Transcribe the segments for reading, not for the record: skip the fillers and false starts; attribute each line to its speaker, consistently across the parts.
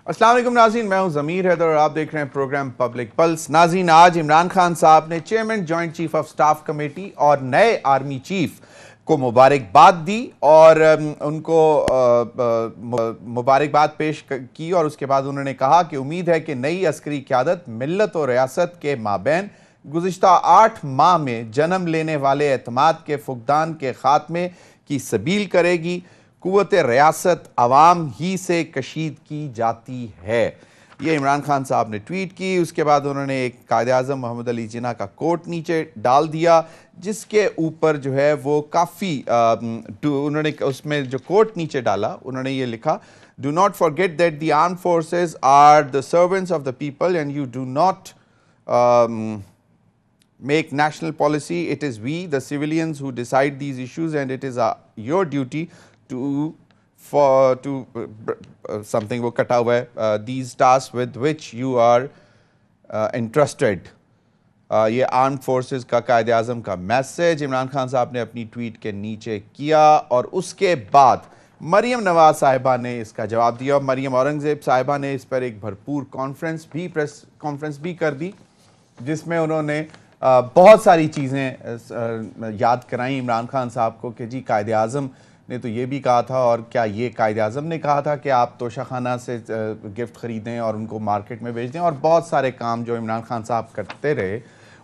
Speaker 1: السلام علیکم ناظرین، میں ہوں ضمیر حیدر اور آپ دیکھ رہے ہیں پروگرام پبلک پلس۔ ناظرین، آج عمران خان صاحب نے chairman joint chief of staff committee اور نئے آرمی چیف کو مبارکباد دی اور ان کو مبارکباد پیش کی، اور اس کے بعد انہوں نے کہا کہ امید ہے کہ نئی عسکری قیادت ملت و ریاست کے مابین گزشتہ 8 ماہ میں جنم لینے والے اعتماد کے فقدان کے خاتمے کی سبیل کرے گی۔ قوت ریاست عوام ہی سے کشید کی جاتی ہے۔ یہ عمران خان صاحب نے ٹویٹ کی۔ اس کے بعد انہوں نے ایک قائد اعظم محمد علی جناح کا کوٹ نیچے ڈال دیا، جس کے اوپر جو ہے وہ کافی انہوں نے اس میں جو کوٹ نیچے ڈالا، انہوں نے یہ لکھا: "Do not forget that the armed forces are the servants of the people and you do not make national policy. It is we, the civilians, who decide these issues, and it is your duty to something وہ کٹا ہوا ہے these tasks with which you are entrusted." یہ armed forces کا قائد اعظم کا message Imran Khan صاحب نے اپنی ٹویٹ کے نیچے کیا، اور اس کے بعد مریم نواز صاحبہ نے اس کا جواب دیا۔ مریم اورنگزیب صاحبہ نے اس پر ایک بھرپور پریس کانفرنس بھی کر دی، جس میں انہوں نے بہت ساری چیزیں یاد کرائیں عمران خان صاحب کو کہ جی قائد اعظم نے تو یہ بھی کہا تھا، اور کیا یہ قائد اعظم نے کہا تھا کہ آپ توشہ خانہ سے گفٹ خریدیں اور ان کو مارکیٹ میں بیچ دیں، اور بہت سارے کام جو عمران خان صاحب کرتے رہے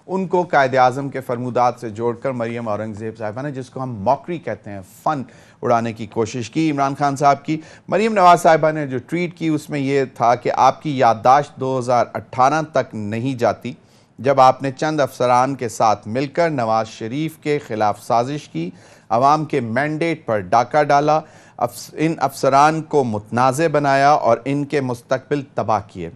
Speaker 1: ان کو قائد اعظم کے فرمودات سے جوڑ کر مریم اورنگزیب صاحبہ نے، جس کو ہم موکری کہتے ہیں، فن اڑانے کی کوشش کی عمران خان صاحب کی۔ مریم نواز صاحبہ نے جو ٹویٹ کی اس میں یہ تھا کہ آپ کی یادداشت 2018 تک نہیں جاتی، جب آپ نے چند افسران کے ساتھ مل کر نواز شریف کے خلاف سازش کی، عوام کے مینڈیٹ پر ڈاکہ ڈالا، ان افسران کو متنازع بنایا اور ان کے مستقبل تباہ کیے۔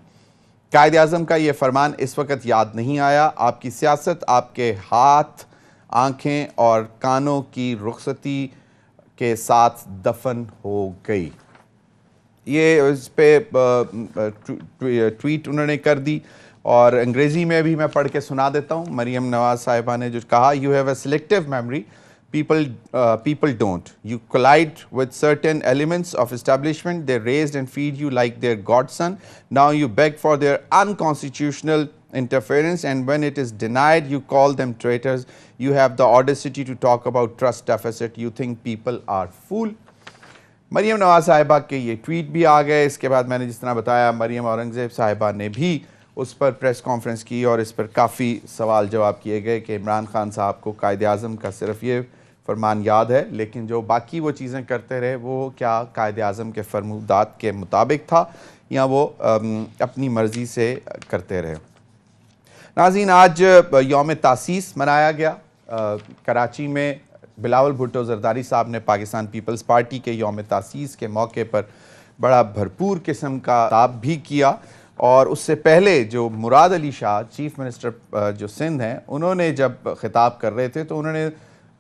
Speaker 1: قائد اعظم کا یہ فرمان اس وقت یاد نہیں آیا۔ آپ کی سیاست آپ کے ہاتھ، آنکھیں اور کانوں کی رخصتی کے ساتھ دفن ہو گئی۔ یہ اس پہ ٹویٹ انہوں نے کر دی، اور انگریزی میں بھی میں پڑھ کے سنا دیتا ہوں۔ مریم نواز صاحبہ نے جو کہا: "You have a selective memory. People don't. You collide with certain elements of establishment. They raised and feed you like their godson. Now you beg for their unconstitutional interference, and when it is denied, you call them traitors. You have the audacity to talk about trust deficit. You think people are fool." Maryam Nawaz صاحبہ کے یہ tweet بھی آ گئے۔ اس کے بعد میں نے جس طرح بتایا، مریم اورنگزیب صاحبہ نے بھی اس پر پریس کانفرنس کی، اور اس پر کافی سوال جواب کیے گئے کہ عمران خان صاحب کو قائد اعظم کا صرف یہ فرمان یاد ہے، لیکن جو باقی وہ چیزیں کرتے رہے وہ کیا قائد اعظم کے فرمودات کے مطابق تھا، یا وہ اپنی مرضی سے کرتے رہے۔ ناظرین، آج یوم تاسیس منایا گیا کراچی میں۔ بلاول بھٹو زرداری صاحب نے پاکستان پیپلز پارٹی کے یوم تاسیس کے موقع پر بڑا بھرپور قسم کا خطاب بھی کیا، اور اس سے پہلے جو مراد علی شاہ چیف منسٹر جو سندھ ہیں، انہوں نے جب خطاب کر رہے تھے تو انہوں نے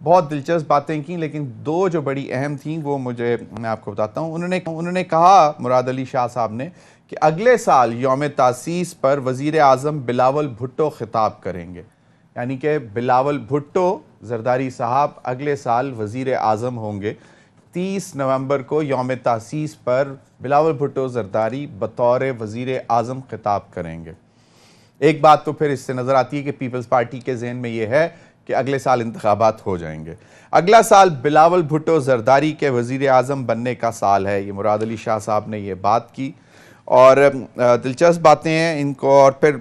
Speaker 1: بہت دلچسپ باتیں کی، لیکن دو جو بڑی اہم تھیں وہ میں آپ کو بتاتا ہوں۔ انہوں نے کہا مراد علی شاہ صاحب نے کہ اگلے سال یوم تاسیس پر وزیر اعظم بلاول بھٹو خطاب کریں گے، یعنی کہ بلاول بھٹو زرداری صاحب اگلے سال وزیر اعظم ہوں گے۔ 30 نومبر کو یوم تاسیس پر بلاول بھٹو زرداری بطور وزیر اعظم خطاب کریں گے۔ ایک بات تو پھر اس سے نظر آتی ہے کہ پیپلز پارٹی کے ذہن میں یہ ہے کہ اگلے سال انتخابات ہو جائیں گے۔ اگلا سال بلاول بھٹو زرداری کے وزیر اعظم بننے کا سال ہے۔ یہ مراد علی شاہ صاحب نے یہ بات کی، اور دلچسپ باتیں ہیں ان کو۔ اور پھر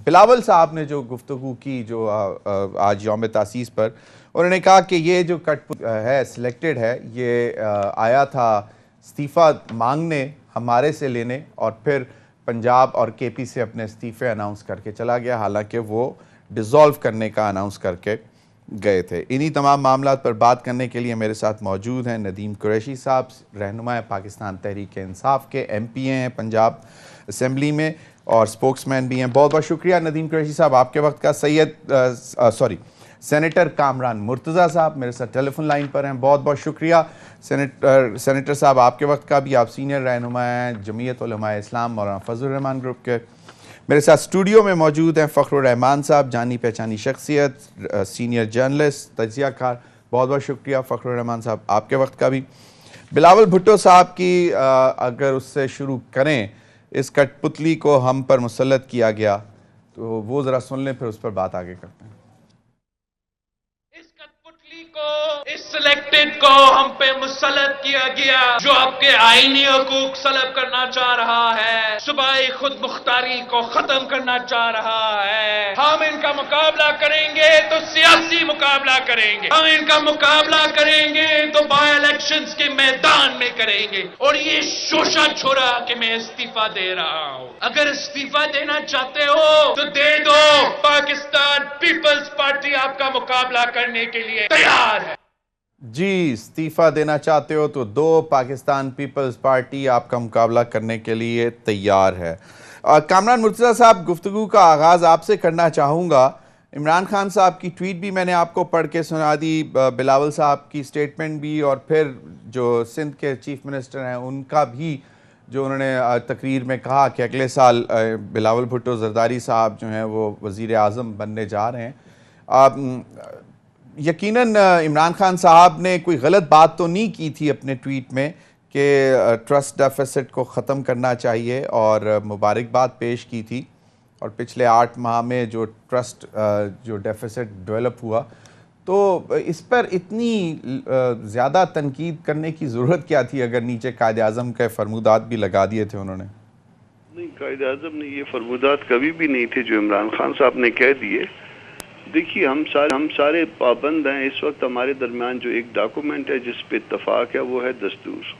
Speaker 1: بلاول صاحب نے جو گفتگو کی جو آج یوم تاسیس پر، انہوں نے کہا کہ یہ جو کٹ ہے سلیکٹڈ ہے، یہ آیا تھا استعفیٰ مانگنے، ہمارے سے لینے، اور پھر پنجاب اور کے پی سے اپنے استعفے اناؤنس کر کے چلا گیا، حالانکہ وہ ڈیزالو کرنے کا اناؤنس کر کے گئے تھے۔ انہی تمام معاملات پر بات کرنے کے لیے میرے ساتھ موجود ہیں ندیم قریشی صاحب، رہنما پاکستان تحریک انصاف کے، ایم پی ہیں پنجاب اسمبلی میں، اور سپوکس مین بھی ہیں۔ بہت بہت شکریہ ندیم قریشی صاحب آپ کے وقت کا۔ سینیٹر کامران مرتضیٰ صاحب میرے ساتھ ٹیلی فون لائن پر ہیں، بہت بہت شکریہ سینیٹر صاحب آپ کے وقت کا بھی۔ آپ سینئر رہنما ہیں جمعیت علماء اسلام مولانا فضل الرحمان گروپ کے۔ میرے ساتھ اسٹوڈیو میں موجود ہیں فخر الرحمان صاحب، جانی پہچانی شخصیت، سینئر جرنلسٹ، تجزیہ کار، بہت بہت شکریہ فخر الرحمان صاحب آپ کے وقت کا بھی۔ بلاول بھٹو صاحب کی اگر اس سے شروع کریں، اس کٹ پتلی کو ہم پر مسلط کیا گیا، تو وہ ذرا سن لیں، پھر اس پر بات آگے کرتے ہیں۔
Speaker 2: اس کٹ پتلی کو، اس سلیکٹڈ کو ہم پہ مسلط کیا گیا، جو آپ کے آئینی حقوق سلب کرنا چاہ رہا ہے، صوبائی خود مختاری کو ختم کرنا چاہ رہا ہے۔ ہم ان کا مقابلہ کریں گے تو سیاسی مقابلہ کریں گے، ہم ان کا مقابلہ کریں گے تو بائی الیکشنز کے میدان میں کریں گے، اور یہ شوشہ چھوڑا کہ میں استعفیٰ دے رہا ہوں۔ اگر استعفیٰ دینا چاہتے ہو تو دے دو، پاکستان پیپلز پارٹی آپ کا مقابلہ کرنے کے لیے تیار ہے۔
Speaker 1: جی، استعفیٰ دینا چاہتے ہو تو دو، پاکستان پیپلز پارٹی آپ کا مقابلہ کرنے کے لیے تیار ہے۔ کامران مرتضیٰ صاحب، گفتگو کا آغاز آپ سے کرنا چاہوں گا۔ عمران خان صاحب کی ٹویٹ بھی میں نے آپ کو پڑھ کے سنا دی، بلاول صاحب کی سٹیٹمنٹ بھی، اور پھر جو سندھ کے چیف منسٹر ہیں ان کا بھی، جو انہوں نے تقریر میں کہا کہ اگلے سال بلاول بھٹو زرداری صاحب جو ہیں وہ وزیر اعظم بننے جا رہے ہیں۔ یقیناً عمران خان صاحب نے کوئی غلط بات تو نہیں کی تھی اپنے ٹویٹ میں کہ ٹرسٹ ڈیفیسٹ کو ختم کرنا چاہیے، اور مبارکباد پیش کی تھی، اور پچھلے 8 ماہ میں جو ٹرسٹ جو ڈیفیسٹ ڈیولپ ہوا، تو اس پر اتنی زیادہ تنقید کرنے کی ضرورت کیا تھی اگر نیچے قائد اعظم کے فرمودات بھی لگا دیے تھے انہوں نے؟
Speaker 3: نہیں، قائد اعظم نے یہ فرمودات کبھی بھی نہیں تھے جو عمران خان صاحب نے کہہ دیے۔ دیکھیے، ہم سارے پابند ہیں۔ اس وقت ہمارے درمیان جو ایک ڈاکومنٹ ہے جس پہ اتفاق ہے وہ ہے دستور،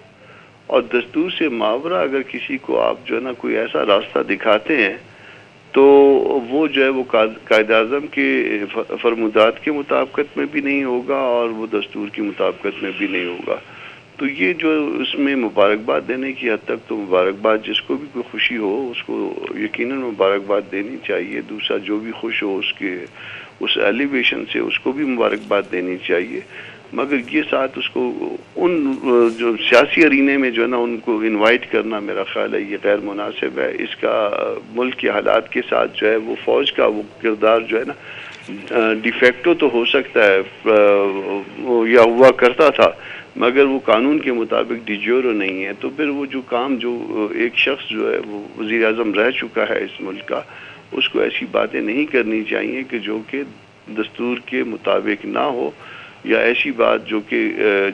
Speaker 3: اور دستور سے ماورا اگر کسی کو آپ جو ہے نا کوئی ایسا راستہ دکھاتے ہیں تو وہ جو ہے وہ قائد اعظم کے فرمودات کے مطابقت میں بھی نہیں ہوگا اور وہ دستور کی مطابقت میں بھی نہیں ہوگا۔ تو یہ جو اس میں مبارکباد دینے کی حد تک، تو مبارکباد جس کو بھی کوئی خوشی ہو اس کو یقیناً مبارکباد دینی چاہیے۔ دوسرا جو بھی خوش ہو اس ایلیویشن سے اس کو بھی مبارکباد دینی چاہیے، مگر یہ ساتھ اس کو ان جو سیاسی ارینے میں جو ہے نا ان کو انوائٹ کرنا، میرا خیال ہے یہ غیر مناسب ہے۔ اس کا ملک کے حالات کے ساتھ جو ہے وہ فوج کا وہ کردار جو ہے نا ڈیفیکٹو تو ہو سکتا ہے یا ہوا کرتا تھا، مگر وہ قانون کے مطابق ڈی جیورو نہیں ہے۔ تو پھر وہ جو کام جو ایک شخص جو ہے وہ وزیر اعظم رہ چکا ہے اس ملک کا، اس کو ایسی باتیں نہیں کرنی چاہیے کہ جو کہ دستور کے مطابق نہ ہو، یا ایسی بات جو کہ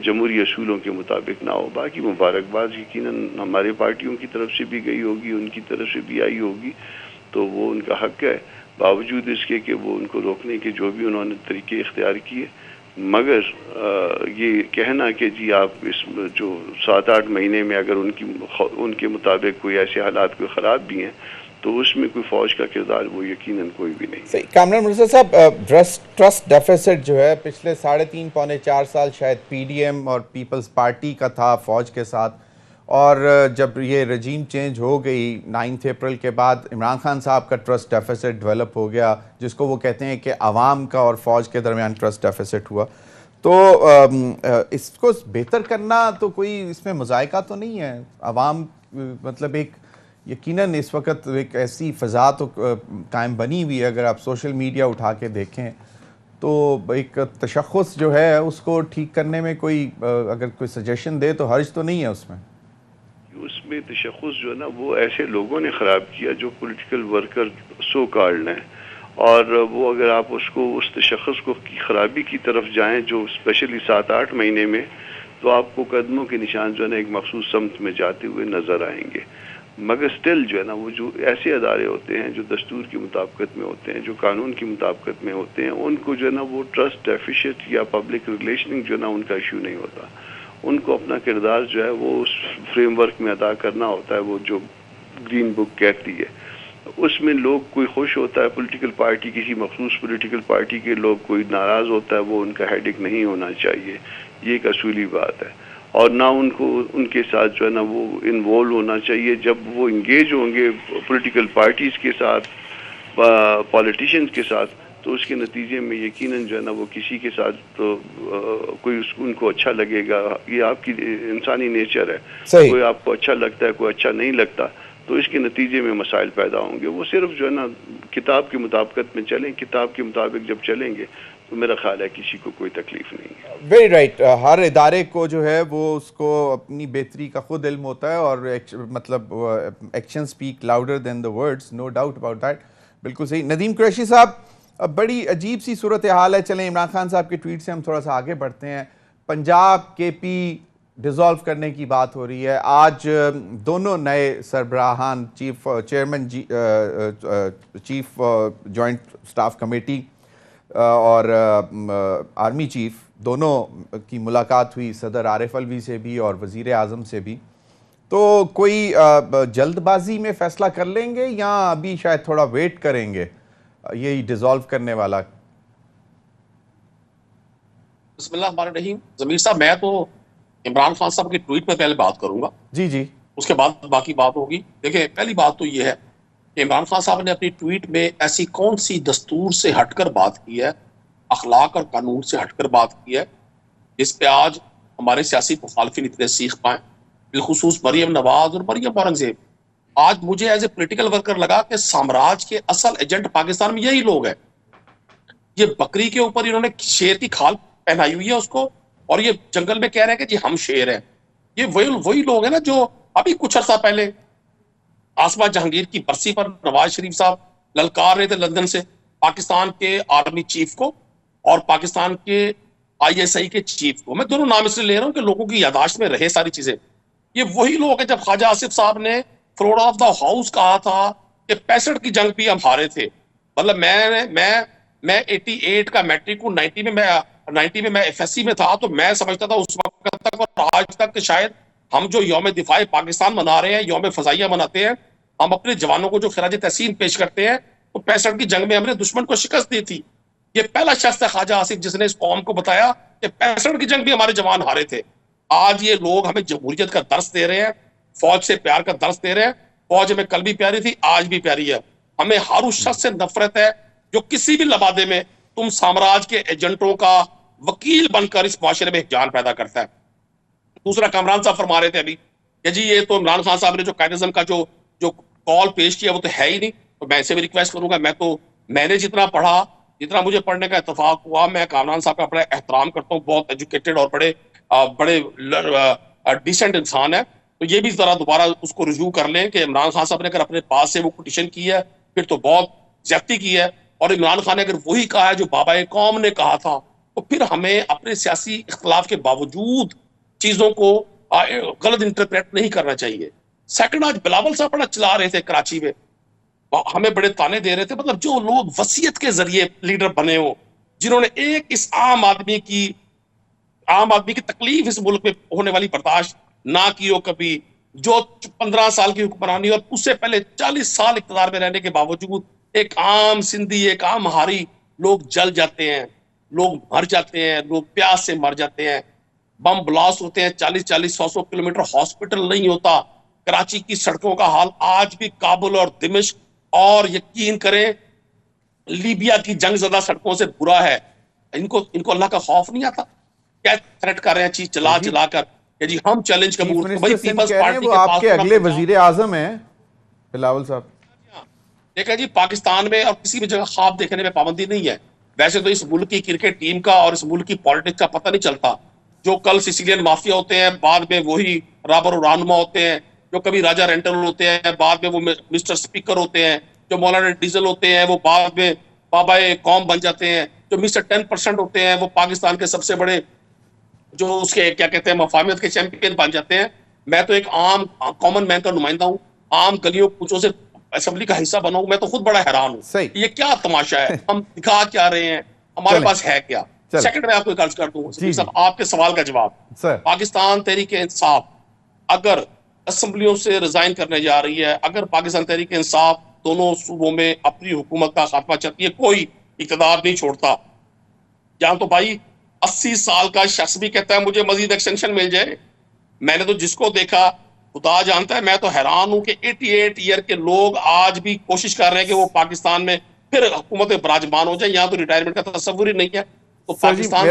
Speaker 3: جمہوری اصولوں کے مطابق نہ ہو۔ باقی مبارکباد یقیناً ہمارے پارٹیوں کی طرف سے بھی گئی ہوگی، ان کی طرف سے بھی آئی ہوگی، تو وہ ان کا حق ہے، باوجود اس کے کہ وہ ان کو روکنے کے جو بھی انہوں نے طریقے اختیار کیے۔ مگر یہ کہنا کہ جی آپ اس جو 7-8 مہینے میں اگر ان کے مطابق کوئی ایسے حالات کوئی خراب بھی ہیں تو اس میں کوئی فوج کا کردار وہ یقیناً کوئی بھی نہیں۔
Speaker 1: صحیح۔ کامران مرتضیٰ صاحب، ٹرسٹ ڈیفیسٹ جو ہے پچھلے 3.5 پونے 4 سال شاید پی ڈی ایم اور پیپلز پارٹی کا تھا فوج کے ساتھ، اور جب یہ رجیم چینج ہو گئی 9 اپریل کے بعد، عمران خان صاحب کا ٹرسٹ ڈیفیسٹ ڈیولپ ہو گیا، جس کو وہ کہتے ہیں کہ عوام کا اور فوج کے درمیان ٹرسٹ ڈیفیسٹ ہوا۔ تو اس کو بہتر کرنا تو کوئی اس میں مذائقہ تو نہیں ہے؟ عوام مطلب ایک یقیناً اس وقت ایک ایسی فضا تو قائم بنی ہوئی ہے، اگر آپ سوشل میڈیا اٹھا کے دیکھیں تو ایک تشخص جو ہے اس کو ٹھیک کرنے میں کوئی اگر کوئی سجیشن دے تو حرج تو نہیں ہے اس میں؟
Speaker 3: اس میں تشخص جو ہے نا وہ ایسے لوگوں نے خراب کیا جو پولیٹیکل ورکر سو کالڈ ہیں، اور وہ اگر آپ اس تشخص کو کی خرابی کی طرف جائیں جو اسپیشلی 7-8 مہینے میں، تو آپ کو قدموں کے نشان جو ہے نا ایک مخصوص سمت میں جاتے ہوئے نظر آئیں گے۔ مگر سٹل جو ہے نا وہ جو ایسے ادارے ہوتے ہیں جو دستور کی مطابقت میں ہوتے ہیں، جو قانون کی مطابقت میں ہوتے ہیں، ان کو جو ہے نا وہ ٹرسٹ ڈیفیسٹ یا پبلک ریلیشننگ جو ہے نا ان کا ایشو نہیں ہوتا۔ ان کو اپنا کردار جو ہے وہ اس فریم ورک میں ادا کرنا ہوتا ہے، وہ جو گرین بک کہتی ہے۔ اس میں لوگ کوئی خوش ہوتا ہے، پولیٹیکل پارٹی کسی مخصوص پولیٹیکل پارٹی کے لوگ کوئی ناراض ہوتا ہے، وہ ان کا ہیڈک نہیں ہونا چاہیے، یہ ایک اصولی بات ہے۔ اور نہ ان کو ان کے ساتھ جو ہے نا وہ انوالو ہونا چاہیے۔ جب وہ انگیج ہوں گے پولیٹیکل پارٹیز کے ساتھ، پولیٹیشینز کے ساتھ، تو اس کے نتیجے میں یقیناً جو ہے نا وہ کسی کے ساتھ تو کوئی ان کو اچھا لگے گا، یہ آپ کی انسانی نیچر ہے، کوئی آپ کو اچھا لگتا ہے، کوئی اچھا نہیں لگتا، تو اس کے نتیجے میں مسائل پیدا ہوں گے۔ وہ صرف جو ہے نا کتاب کی مطابقت میں چلیں، کتاب کے مطابق جب چلیں گے تو میرا خیال ہے کسی کو کوئی تکلیف نہیں ہے.
Speaker 1: Very right. ہر ادارے کو جو ہے وہ اس کو اپنی بہتری کا خود علم ہوتا ہے اور مطلب action speak louder than the words, no doubt about that. بالکل صحیح. ندیم قریشی صاحب, بڑی عجیب سی صورتحال ہے. چلیں عمران خان صاحب کے ٹویٹ سے ہم تھوڑا سا آگے بڑھتے ہیں. پنجاب کے پی ڈیزالو کرنے کی بات ہو رہی ہے. آج دونوں نئے سربراہان, chairman chief joint staff committee اور آرمی چیف, دونوں کی ملاقات ہوئی, صدر عارف الوی سے بھی اور وزیر اعظم سے بھی. تو کوئی جلد بازی میں فیصلہ کر لیں گے یا ابھی شاید تھوڑا ویٹ کریں گے یہی ڈیزالو کرنے والا؟
Speaker 4: بسم اللہ الرحمن الرحیم. ضمیر صاحب, میں تو عمران خان صاحب کے ٹویٹ پہ پہلے بات کروں گا,
Speaker 1: جی جی,
Speaker 4: اس کے بعد باقی بات ہوگی. دیکھیں, پہلی بات تو یہ ہے کہ عمران خان صاحب نے اپنی ٹویٹ میں ایسی کون سی دستور سے ہٹ کر بات کی ہے, اخلاق اور قانون سے ہٹ کر بات کی ہے, جس پہ آج ہمارے سیاسی مخالفین اتنے سیکھ پائیں, بالخصوص مریم نواز اور مریم اورنگزیب. آج مجھے ایز اے پولیٹیکل ورکر لگا کہ سامراج کے اصل ایجنٹ پاکستان میں یہی لوگ ہیں. یہ بکری کے اوپر انہوں نے شیر کی کھال پہنائی ہوئی ہے اس کو, اور یہ جنگل میں کہہ رہے ہیں کہ جی ہم شیر ہیں. یہ وہی لوگ ہیں نا جو ابھی کچھ عرصہ پہلے آصمہ جہانگیر کی برسی پر نواز شریف صاحب للکار رہے تھے لندن سے پاکستان کے آرمی چیف کو اور پاکستان کے ISI کے چیف کو. میں دونوں نام اس لیے لے رہا ہوں کہ لوگوں کی یاداشت میں رہے ساری چیزیں. یہ وہی لوگ ہیں جب خواجہ آصف صاحب نے فلور آف دا ہاؤس کہا تھا کہ 65 کی جنگ بھی ہم ہارے تھے. مطلب میں 88 کا میٹرک ہوں, 90 میں FSC میں تھا, تو میں سمجھتا تھا اس وقت تک اور آج تک کہ شاید ہم جو یوم دفاع پاکستان منا رہے ہیں, یوم فضائیہ مناتے ہیں, ہم اپنے جوانوں کو جو خراج تحسین پیش کرتے ہیں, تو 65 کی جنگ میں ہم نے دشمن کو شکست دی تھی. یہ پہلا شخص ہے خواجہ آصف جس نے اس قوم کو بتایا کہ 65 کی جنگ بھی ہمارے جوان ہارے تھے. آج یہ لوگ ہمیں جمہوریت کا درس دے رہے ہیں, فوج سے پیار کا درس دے رہے ہیں. فوج ہمیں کل بھی پیاری تھی, آج بھی پیاری ہے. ہمیں ہر اس شخص سے نفرت ہے جو کسی بھی لبادے میں تم سامراج کے ایجنٹوں کا وکیل بن کر اس معاشرے میں جان پیدا کرتا ہے. دوسرا, کامران صاحب فرما رہے تھے ابھی کہ جی یہ تو عمران خان صاحب نے جو قائداعظم کا جو کال پیش کیا وہ تو ہے ہی نہیں. تو میں اسے بھی ریکویسٹ کروں گا, میں نے جتنا پڑھا, جتنا مجھے پڑھنے کا اتفاق ہوا, میں کامران صاحب کا بڑا احترام کرتا ہوں, بہت ایجوکیٹڈ اور بڑے ڈیسنٹ انسان ہے. تو یہ بھی ذرا دوبارہ اس کو رجوع کر لیں کہ عمران خان صاحب نے اگر اپنے پاس سے وہ پٹیشن کی ہے پھر تو بہت زیادتی کی ہے, اور عمران خان نے اگر وہی کہا ہے جو بابا قوم نے کہا تھا, تو پھر ہمیں اپنے سیاسی اختلاف کے باوجود چیزوں کو غلط انٹرپریٹ نہیں کرنا چاہیے. سیکنڈ, آج بلاول صاحب بڑا چلا رہے تھے کراچی میں, ہمیں بڑے تانے دے رہے تھے. مطلب جو لوگ وصیت کے ذریعے لیڈر بنے ہو, جنہوں نے ایک اس عام آدمی کی تکلیف اس ملک میں ہونے والی برداشت نہ کی ہو کبھی, جو 15 سال کی حکمرانی اور اس سے پہلے 40 سال اقتدار میں رہنے کے باوجود ایک عام سندھی, ایک عام ہاری, لوگ جل جاتے ہیں, لوگ مر جاتے ہیں, لوگ پیاس سے مر جاتے ہیں, بم بلاسٹ ہوتے ہیں, 40-100 کلومیٹر ہاسپٹل نہیں ہوتا. کراچی کی سڑکوں کا حال آج بھی کابل اور دمشق اور یقین کریں لیبیا کی جنگ زدہ سڑکوں سے برا ہے. ان کو اللہ کا خوف نہیں آتا؟ کیا تھریٹ کر رہے ہیں چیز چلا کر کہ جی ہم چیلنج قبول. بھائی پیپلز پارٹی
Speaker 1: وہ آپ کے اگلے وزیر اعظم ہیں بلاول صاحب.
Speaker 4: دیکھیں جی, پاکستان میں اور کسی بھی جگہ خواب دیکھنے میں پابندی نہیں ہے. ویسے تو اس ملک کی کرکٹ ٹیم کا اور اس ملک کی پالیٹکس کا پتہ نہیں چلتا. جو کل سیسیلین مافیا ہوتے ہیں بعد میں وہی رابر و رہنما ہوتے ہیں, جو کبھی راجہ رینٹل ہوتے ہیں بعد میں وہ مسٹر اسپیکر ہوتے ہیں, جو مولانا ڈیزل ہوتے ہیں وہ بعد میں بابا قوم بن جاتے ہیں, جو مسٹر 10% ہوتے ہیں وہ پاکستان کے سب سے بڑے جو اس کے کیا کہتے ہیں مفاہمت کے چیمپئن بن جاتے ہیں. میں تو ایک عام کامن مین کا نمائندہ ہوں, عام گلیوں کوچوں سے اسمبلی کا حصہ بنا ہوں. میں تو خود بڑا حیران ہوں, یہ کیا تماشا ہے, ہم دکھا کیا رہے ہیں, ہمارے پاس ہے کیا. سیکنڈ, میں آپ کو ایک عرض کر دوں آپ کے سوال کا جواب. پاکستان تحریک انصاف اگر اسمبلیوں سے ریزائن کرنے جا رہی ہے, اگر پاکستان تحریک انصاف دونوں صوبوں میں اپنی حکومت کا خاتمہ چاہتی ہے, کوئی اقتدار نہیں چھوڑتا. جہاں تو بھائی 80 سال کا شخص بھی کہتا ہے مجھے مزید ایکسٹینشن مل جائے. میں نے تو جس کو دیکھا خدا جانتا ہے, میں تو حیران ہوں کہ 88 ایئر کے لوگ آج بھی کوشش کر رہے ہیں کہ وہ پاکستان میں پھر حکومت براجمان ہو جائے. یہاں تو ریٹائرمنٹ کا تصور ہی نہیں ہے. تو پاکستان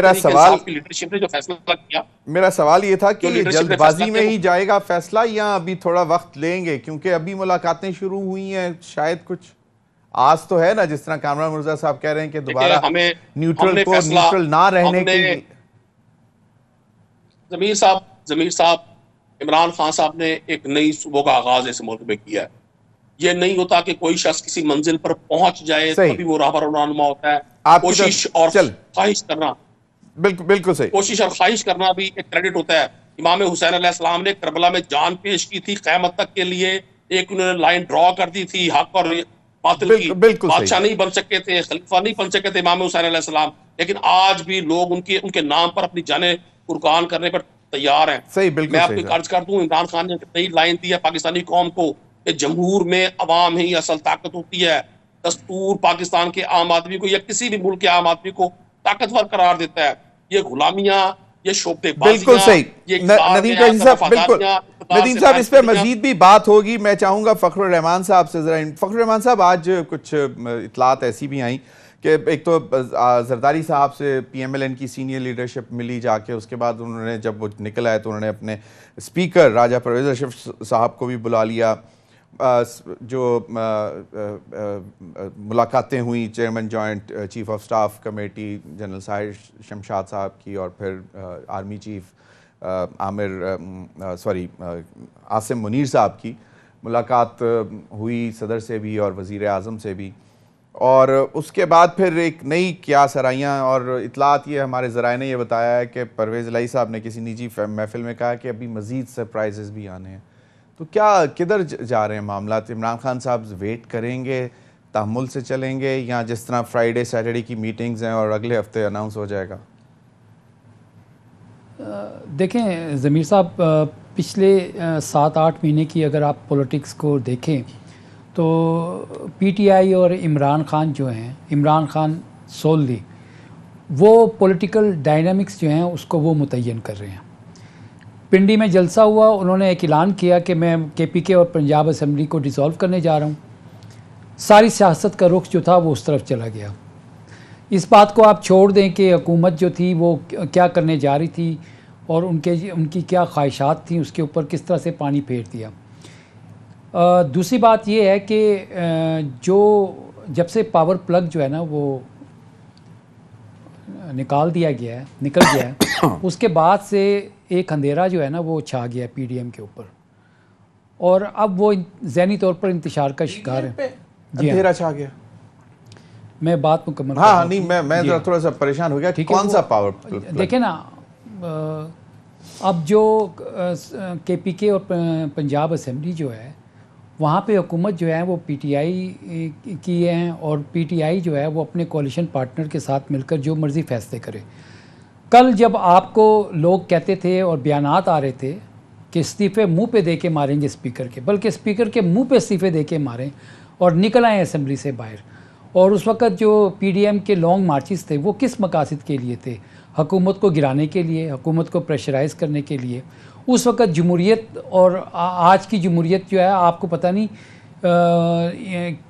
Speaker 4: کی لیڈرشپ نے جو فیصلہ کیا,
Speaker 1: میرا سوال یہ تھا کہ یہ جلد بازی میں ہی جائے گا فیصلہ یا ابھی تھوڑا وقت لیں گے, کیونکہ ابھی ملاقاتیں شروع ہوئی ہیں, شاید کچھ آس تو ہے نا، جس طرح کامران مرزا صاحب کہہ رہے ہیں کہ دوبارہ
Speaker 4: ہمیں
Speaker 1: نیوٹرل کو نیوٹرل نہ رہنے کی.
Speaker 4: ضمیر صاحب عمران خان صاحب نے ایک نئی صوبوں کا آغاز اس ملک میں کیا ہے. یہ نہیں ہوتا کہ کوئی شخص کسی منزل پر پہنچ جائے تبھی وہ راہبر و رہنما ہوتا ہے. کوشش اور خواہش کرنا،
Speaker 1: بالکل صحیح،
Speaker 4: کوشش اور خواہش کرنا بھی ایک کریڈٹ ہوتا ہے. امام حسین علیہ السلام نے کربلا میں جان پیش کی تھی قیامت تک کے لیے. ایک انہوں نے لائن ڈرا کر دی تھی حق اور باطل کی. بادشاہ نہیں بن سکے تھے، خلیفہ نہیں بن سکے تھے امام حسین علیہ السلام، لیکن آج بھی لوگ ان کے نام پر اپنی جانیں قربان کرنے پر تیار ہیں. میں آپ کو عرض کر دوں، عمران خان نے نئی لائن دی ہے پاکستانی قوم کو کہ جمہور میں عوام ہی اصل طاقت ہوتی ہے. دستور پاکستان کے عام آدمی کو یا کسی بھی ملک کے عام آدمی کو طاقتور قرار دیتا ہے. یہ غلامیاں، یہ شعبے بازیاں،
Speaker 1: بالکل صحیح. ندیم قریشی صاحب، بالکل ندیم صاحب اس پہ مزید بھی بات ہوگی. میں چاہوں گا فخر الرحمان صاحب سے ذرا. فخر الرحمان صاحب، آج کچھ اطلاعات ایسی بھی آئیں کہ ایک تو زرداری صاحب سے پی ایم ایل این کی سینئر لیڈرشپ ملی جا کے، اس کے بعد انہوں نے جب وہ نکل آئے تو انہوں نے اپنے اسپیکر راجہ پرویز اشرف صاحب کو بھی بلا لیا. جو ملاقاتیں ہوئیں chairman joint chief of staff committee general Sahir Shamshad صاحب کی، اور پھر آرمی چیف عاصم منیر صاحب کی ملاقات ہوئی، صدر سے بھی اور وزیر اعظم سے بھی. اور اس کے بعد پھر ایک نئی کیا سرائیاں اور اطلاعات. یہ ہمارے ذرائع نے یہ بتایا ہے کہ پرویز الہی صاحب نے کسی نجی محفل میں کہا کہ ابھی مزید سرپرائزز بھی آنے ہیں. تو کیا کدھر جا رہے ہیں معاملات؟ عمران خان صاحب ویٹ کریں گے، تحمل سے چلیں گے، یا جس طرح فرائیڈے سیٹرڈے کی میٹنگز ہیں اور اگلے ہفتے اناؤنس ہو جائے گا؟
Speaker 5: دیکھیں ضمیر صاحب، پچھلے 7-8 مہینے کی اگر آپ پولیٹکس کو دیکھیں تو پی ٹی آئی اور عمران خان جو ہیں، عمران خان سوللی وہ پولیٹیکل ڈائنامکس جو ہیں اس کو وہ متعین کر رہے ہیں. پنڈی میں جلسہ ہوا، انہوں نے ایک اعلان کیا کہ میں کے پی کے اور پنجاب اسمبلی کو ڈیزالو کرنے جا رہا ہوں. ساری سیاست کا رخ جو تھا وہ اس طرف چلا گیا. اس بات کو آپ چھوڑ دیں کہ حکومت جو تھی وہ کیا کرنے جا رہی تھی اور ان کی کیا خواہشات تھیں، اس کے اوپر کس طرح سے پانی پھیر دیا. دوسری بات یہ ہے کہ جو جب سے پاور پلگ جو ہے نا وہ نکل گیا ہے اس کے بعد سے ایک اندھیرا جو ہے نا وہ چھا گیا پی ڈی ایم کے اوپر، اور اب وہ ذہنی طور پر انتشار کا شکار ہے.
Speaker 1: اندھیرا چھا گیا؟
Speaker 5: میں بات مکمل
Speaker 1: نہیں، میں تھوڑا سا پریشان ہو گیا. کون سا پاور پلگ؟
Speaker 5: دیکھیں نا، اب جو کے پی کے اور پنجاب اسمبلی جو ہے وہاں پہ حکومت جو ہے وہ پی ٹی آئی کی ہیں، اور پی ٹی آئی جو ہے وہ اپنے کولیشن پارٹنر کے ساتھ مل کر جو مرضی فیصلے کرے. کل جب آپ کو لوگ کہتے تھے اور بیانات آ رہے تھے کہ استعفے منہ پہ دے کے ماریں گے اسپیکر کے، بلکہ اسپیکر کے منہ پہ استعفے دے کے ماریں اور نکل آئیں اسمبلی سے باہر. اور اس وقت جو پی ڈی ایم کے لانگ مارچز تھے وہ کس مقاصد کے لیے تھے؟ حکومت کو گرانے کے لیے، حکومت کو پریشرائز کرنے کے لیے. اس وقت جمہوریت اور آج کی جمہوریت جو ہے آپ کو پتہ نہیں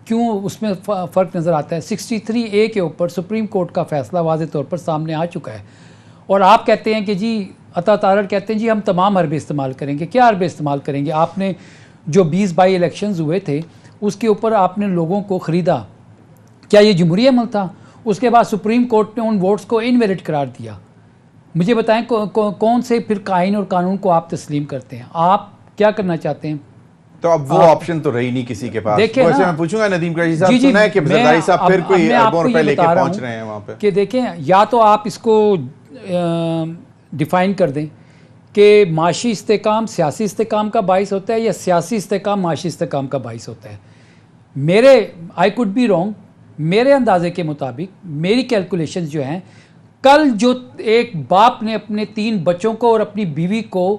Speaker 5: کیوں اس میں فرق نظر آتا ہے. 63A کے اوپر سپریم کورٹ کا فیصلہ واضح طور پر سامنے آ چکا ہے، اور آپ کہتے ہیں کہ جی عطا تارڑ کہتے ہیں جی ہم تمام حربے استعمال کریں گے. کیا حربے استعمال کریں گے؟ آپ نے جو 20 بائی الیکشنز ہوئے تھے اس کے اوپر آپ نے لوگوں کو خریدا. کیا یہ جمہوری عمل تھا؟ اس کے بعد سپریم کورٹ نے ان ووٹس کو انویلڈ قرار دیا. مجھے بتائیں کون سے پھر آئین اور قانون کو آپ تسلیم کرتے ہیں؟ آپ کیا کرنا چاہتے ہیں؟
Speaker 1: تو اب وہ آپشن تو رہی نہیں کسی کے پاس. ویسے میں پوچھوں گا ندیم قریشی صاحب، سنا ہے کہ زرداری صاحب پھر کوئی اربوں روپے لے کے پہنچ رہے ہیں وہاں پہ.
Speaker 5: کہ دیکھیں، یا تو آپ اس کو ڈیفائن کر دیں کہ معاشی استحکام سیاسی استحکام کا باعث ہوتا ہے یا سیاسی استحکام معاشی استحکام کا باعث ہوتا ہے. آئی کوڈ بی رانگ، میرے اندازے کے مطابق میری کیلکولیشنز جو ہیں، کل جو ایک باپ نے اپنے 3 بچوں کو اور اپنی بیوی کو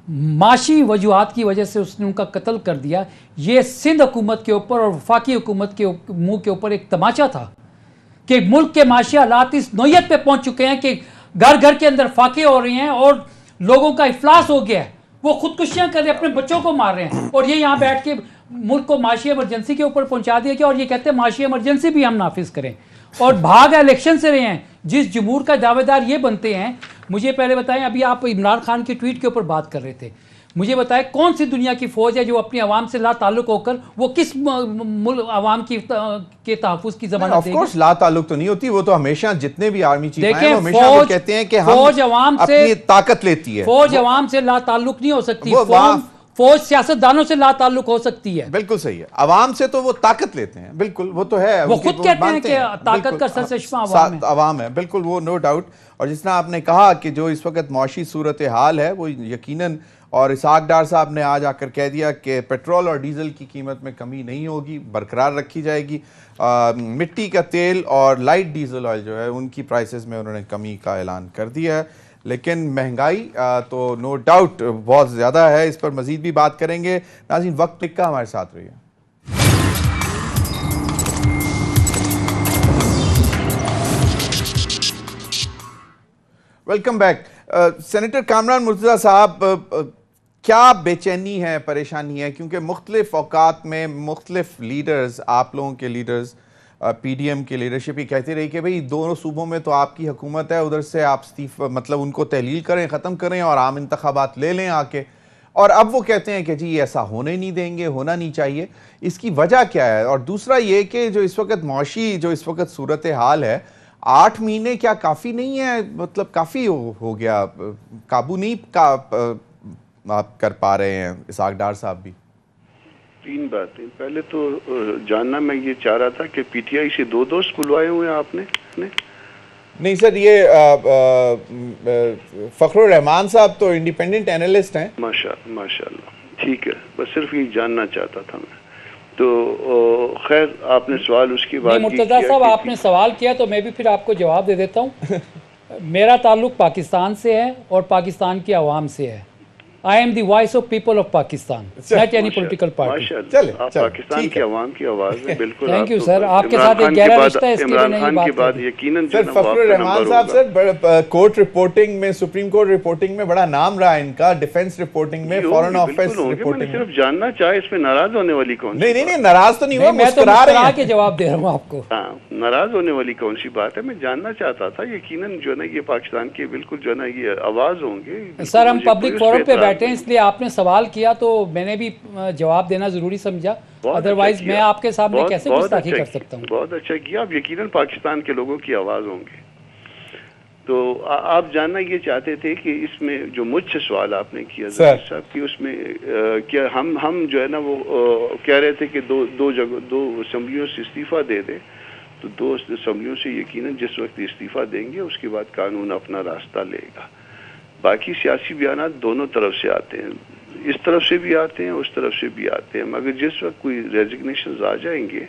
Speaker 5: معاشی وجوہات کی وجہ سے اس نے ان کا قتل کر دیا، یہ سندھ حکومت کے اوپر اور وفاقی حکومت کے منہ کے اوپر ایک تماچا تھا کہ ملک کے معاشی حالات اس نوعیت پہ پہنچ چکے ہیں کہ گھر گھر کے اندر فاقے ہو رہی ہیں اور لوگوں کا افلاس ہو گیا ہے. وہ خودکشیاں کر رہے ہیں، اپنے بچوں کو مار رہے ہیں، اور یہ یہاں بیٹھ کے ملک کو معاشی ایمرجنسی کے اوپر پہنچا دیا گیا، اور یہ کہتے ہیں معاشی ایمرجنسی بھی ہم نافذ کریں، اور بھاگ الیکشن سے رہے ہیں. جس جمہور کا دعوے دار یہ بنتے ہیں، مجھے پہلے بتائیں، ابھی آپ عمران خان کی ٹویٹ کے اوپر بات کر رہے تھے، مجھے بتائے کون سی دنیا کی فوج ہے جو اپنی عوام سے لا تعلق ہو کر وہ کس عوام کے تحفظ کی ضمانت
Speaker 1: آف
Speaker 5: دے گی؟
Speaker 1: کورس لا تعلق تو نہیں ہوتی، وہ تو ہمیشہ جتنے بھی آرمی چیف ہیں
Speaker 5: دیکھیں
Speaker 1: وہ ہمیشہ وہ کہتے ہیں کہ ہم اپنی طاقت لیتی ہے.
Speaker 5: فوج عوام سے لا تعلق نہیں ہو سکتی،
Speaker 1: وہ
Speaker 5: فوج سیاستدانوں سے لا تعلق ہو سکتی ہے.
Speaker 1: بالکل صحیح ہے، عوام سے تو وہ طاقت لیتے ہیں، بالکل وہ تو ہے،
Speaker 5: وہ خود کہتے ہیں کہ طاقت کا سرچشمہ
Speaker 1: عوام ہے، بالکل وہ نو ڈاؤٹ. اور جس طرح آپ نے کہا کہ جو اس وقت معاشی صورتحال ہے وہ یقیناً، اور اسحاق ڈار صاحب نے آج آ کر کہہ دیا کہ پیٹرول اور ڈیزل کی قیمت میں کمی نہیں ہوگی، برقرار رکھی جائے گی. مٹی کا تیل اور لائٹ ڈیزل آئل جو ہے ان کی پرائسز میں انہوں نے کمی کا اعلان کر دیا ہے. لیکن مہنگائی تو نو ڈاؤٹ بہت زیادہ ہے، اس پر مزید بھی بات کریں گے. ناظرین وقت لکھا ہمارے ساتھ رہیے. Welcome back. Senator Kamran Murtaza صاحب، کیا بے چینی ہے، پریشانی ہے؟ کیونکہ مختلف اوقات میں مختلف لیڈرز، آپ لوگوں کے لیڈرز، پی ڈی ایم کی لیڈرشپ ہی کہتی رہی کہ بھئی دونوں صوبوں میں تو آپ کی حکومت ہے، ادھر سے آپ مطلب ان کو تحلیل کریں، ختم کریں اور عام انتخابات لے لیں آ کے. اور اب وہ کہتے ہیں کہ جی ایسا ہونے نہیں دیں گے، ہونا نہیں چاہیے. اس کی وجہ کیا ہے؟ اور دوسرا یہ کہ جو اس وقت معاشی جو اس وقت صورتحال ہے، 8 مہینے کیا کافی نہیں ہے؟ مطلب کافی ہو گیا، قابو نہیں آپ کر پا رہے ہیں اسحاق ڈار صاحب بھی؟
Speaker 3: 3 باتیں. پہلے تو جاننا میں یہ چاہ رہا تھا کہ پی ٹی آئی سے 2 دوست بلوائے ہوئے ہیں آپ نے؟
Speaker 1: نہیں سر، یہ فخر الرحمان صاحب تو انڈیپینڈنٹ اینالسٹ ہیں.
Speaker 3: ماشاء اللہ، ٹھیک ہے، بس صرف یہ جاننا چاہتا تھا میں. تو خیر آپ نے سوال اس کی بات کی.
Speaker 5: مرتضیٰ صاحب آپ نے سوال کیا تو میں بھی پھر آپ کو جواب دے دیتا ہوں. میرا تعلق پاکستان سے ہے اور پاکستان کی عوام سے ہے. I am the voice of people of Pakistan, not any political party.
Speaker 3: آپ پاکستان کی عوام کی آواز میں بالکل.
Speaker 5: تھینک یو سر، آپ کے ساتھ ایک گہرا رشتہ ہے، اس کے لیے میں یہ بات
Speaker 3: بعد یقیناً
Speaker 1: سر فخر الرحمان صاحب سر کورٹ رپورٹنگ میں، سپریم کورٹ رپورٹنگ میں بڑا نام رہا ان کا، ڈیفنس رپورٹنگ میں، فورن آفیس رپورٹنگ میں.
Speaker 3: صرف جاننا چاہے اس میں ناراض ہونے والی کون؟
Speaker 1: نہیں ناراض تو نہیں ہوا،
Speaker 5: میں تو مسکرا کے جواب دے رہا ہوں آپ کو.
Speaker 3: ہاں، ناراض ہونے والی کون سی بات ہے؟ میں جاننا چاہتا تھا. یقیناً جو ہے نا یہ پاکستان کے بالکل جو ہے نا یہ آواز ہوں گے.
Speaker 5: سر ہم پبلک فورم پہ بیٹھے ہیں، اس لیے آپ نے سوال کیا تو میں نے بھی جواب دینا ضروری سمجھا، ادروائز میں آپ کے سامنے کیسے گستاخی کر سکتا ہوں.
Speaker 3: بہت اچھا کیا. آپ یقیناً پاکستان کے لوگوں کی آواز ہوں گے. تو آپ جاننا یہ چاہتے تھے کہ اس میں جو مجھ سے سوال آپ نے کیا صاحب کہ اس میں کیا ہم جو ہے نا وہ کہہ رہے تھے کہ دو اسمبلیوں سے استعفیٰ دے دیں. تو 2 اسمبلیوں سے یقیناً جس وقت استعفیٰ دیں گے اس کے بعد قانون اپنا راستہ لے گا. باقی سیاسی بیانات دونوں طرف سے آتے ہیں، اس طرف سے بھی آتے ہیں، اس طرف سے بھی آتے ہیں. مگر جس وقت کوئی ریزگنیشنز آ جائیں گے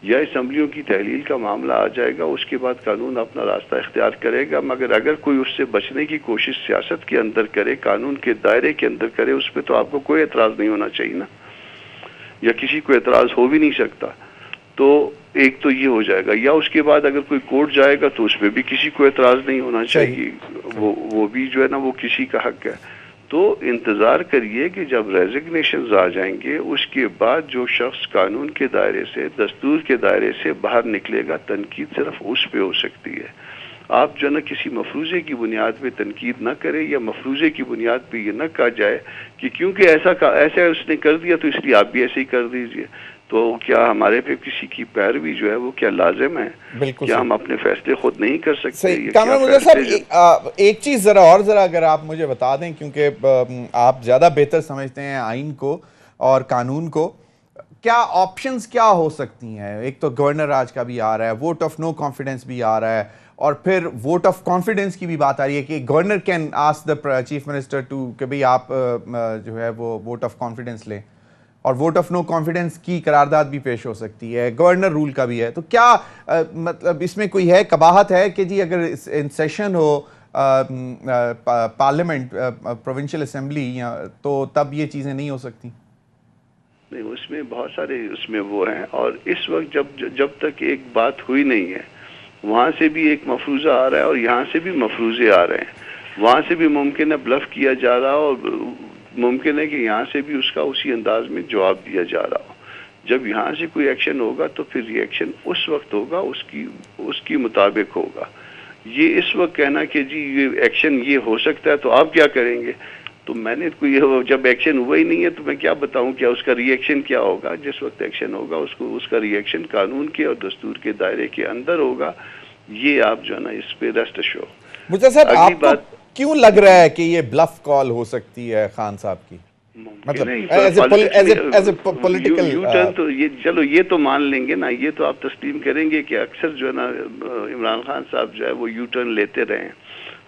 Speaker 3: یا اسمبلیوں کی تحلیل کا معاملہ آ جائے گا اس کے بعد قانون اپنا راستہ اختیار کرے گا. مگر اگر کوئی اس سے بچنے کی کوشش سیاست کے اندر کرے، قانون کے دائرے کے اندر کرے، اس پہ تو آپ کو کوئی اعتراض نہیں ہونا چاہیے نا، یا کسی کو اعتراض ہو بھی نہیں سکتا. تو ایک تو یہ ہو جائے گا. یا اس کے بعد اگر کوئی کورٹ جائے گا تو اس پہ بھی کسی کو اعتراض نہیں ہونا چاہیے، وہ بھی جو ہے نا وہ کسی کا حق ہے. تو انتظار کریے کہ جب ریزگنیشنز آ جائیں گے اس کے بعد جو شخص قانون کے دائرے سے، دستور کے دائرے سے باہر نکلے گا، تنقید صرف اس پہ ہو سکتی ہے. آپ جو ہے نا کسی مفروضے کی بنیاد پہ تنقید نہ کریں، یا مفروضے کی بنیاد پہ یہ نہ کہا جائے کہ کیونکہ ایسا اس نے کر دیا تو اس لیے آپ بھی ایسے ہی کر دیجئے. تو کیا ہمارے پہ کسی کی پیروی جو ہے وہ کیا لازم ہے؟ کیا ہم اپنے فیصلے خود نہیں کر سکتے؟
Speaker 1: کامران مرتضیٰ صاحب ایک چیز ذرا اگر آپ مجھے بتا دیں، کیونکہ آپ زیادہ بہتر سمجھتے ہیں آئین کو اور قانون کو، کیا آپشنز کیا ہو سکتی ہیں؟ ایک تو گورنر راج کا بھی آ رہا ہے، ووٹ آف نو کانفیڈنس بھی آ رہا ہے، اور پھر ووٹ آف کانفیڈنس کی بھی بات آ رہی ہے کہ governor can ask the chief minister to کہ بھئی آپ جو ہے وہ ووٹ آف کانفیڈنس لیں، اور ووٹ آف نو کانفیڈنس کی قرارداد بھی پیش ہو سکتی ہے، گورنر رول کا بھی ہے. تو کیا مطلب اس میں کوئی ہے قباحت ہے کہ جی اگر ان سیشن ہو پارلیمنٹ پروونشل اسمبلی تو تب یہ چیزیں نہیں ہو سکتی؟
Speaker 3: نہیں، اس میں بہت سارے اس میں وہ ہیں. اور اس وقت جب تک ایک بات ہوئی نہیں ہے، وہاں سے بھی ایک مفروضہ آ رہا ہے اور یہاں سے بھی مفروضے آ رہے ہیں. وہاں سے بھی ممکن ہے بلف کیا جا رہا اور ممکن ہے کہ یہاں سے بھی اس کا اسی انداز میں جواب دیا جا رہا ہو. جب یہاں سے کوئی ایکشن ہوگا تو پھر ری ایکشن اس وقت ہوگا، اس کی مطابق ہوگا. یہ اس وقت کہنا کہ جی یہ ایکشن یہ ہو سکتا ہے تو آپ کیا کریں گے، تو میں نے کوئی جب ایکشن ہوا ہی نہیں ہے تو میں کیا بتاؤں کیا اس کا ری ایکشن کیا ہوگا. جس وقت ایکشن ہوگا اس کا ری ایکشن قانون کے اور دستور کے دائرے کے اندر ہوگا. یہ آپ جو ہے نا اس پہ ریسٹ ایشور.
Speaker 1: مجھے صاحب آپ کو کیوں لگ رہا ہے کہ یہ بلف کال ہو سکتی ہے خان صاحب کی؟ مطلب as a political
Speaker 3: you turn تو یہ چلو یہ تو مان لیں گے نا, یہ تو آپ تسلیم کریں گے کہ اکثر جو ہے نا عمران خان صاحب جو ہے وہ یو ٹرن لیتے رہے ہیں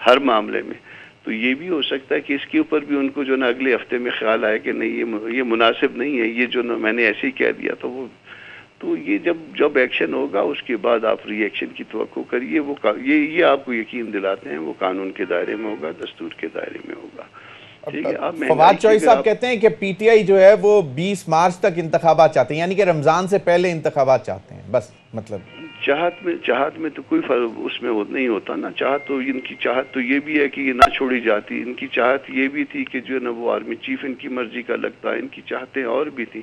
Speaker 3: ہر معاملے میں. تو یہ بھی ہو سکتا ہے کہ اس کے اوپر بھی ان کو جو نا اگلے ہفتے میں خیال آئے کہ نہیں یہ مناسب نہیں ہے, یہ جو نا میں نے ایسے ہی کہہ دیا تو وہ تو یہ جب ایکشن ہوگا اس کے بعد آپ ری ایکشن کی توقع کریے. وہ یہ آپ کو یقین دلاتے ہیں وہ قانون کے دائرے میں ہوگا, دستور کے دائرے میں ہوگا.
Speaker 1: فواد چوہی صاحب کہتے ہیں کہ پی ٹی آئی جو ہے وہ 20 مارچ تک انتخابات چاہتے ہیں, یعنی کہ رمضان سے پہلے انتخابات چاہتے ہیں. بس مطلب
Speaker 3: چاہت میں تو کوئی فرق اس میں وہ نہیں ہوتا نا. چاہت تو ان کی چاہت تو یہ بھی ہے کہ یہ نہ چھوڑی جاتی. ان کی چاہت یہ بھی تھی کہ جو ہے نا وہ آرمی چیف ان کی مرضی کا لگتا ہے. ان کی چاہتیں اور بھی تھیں.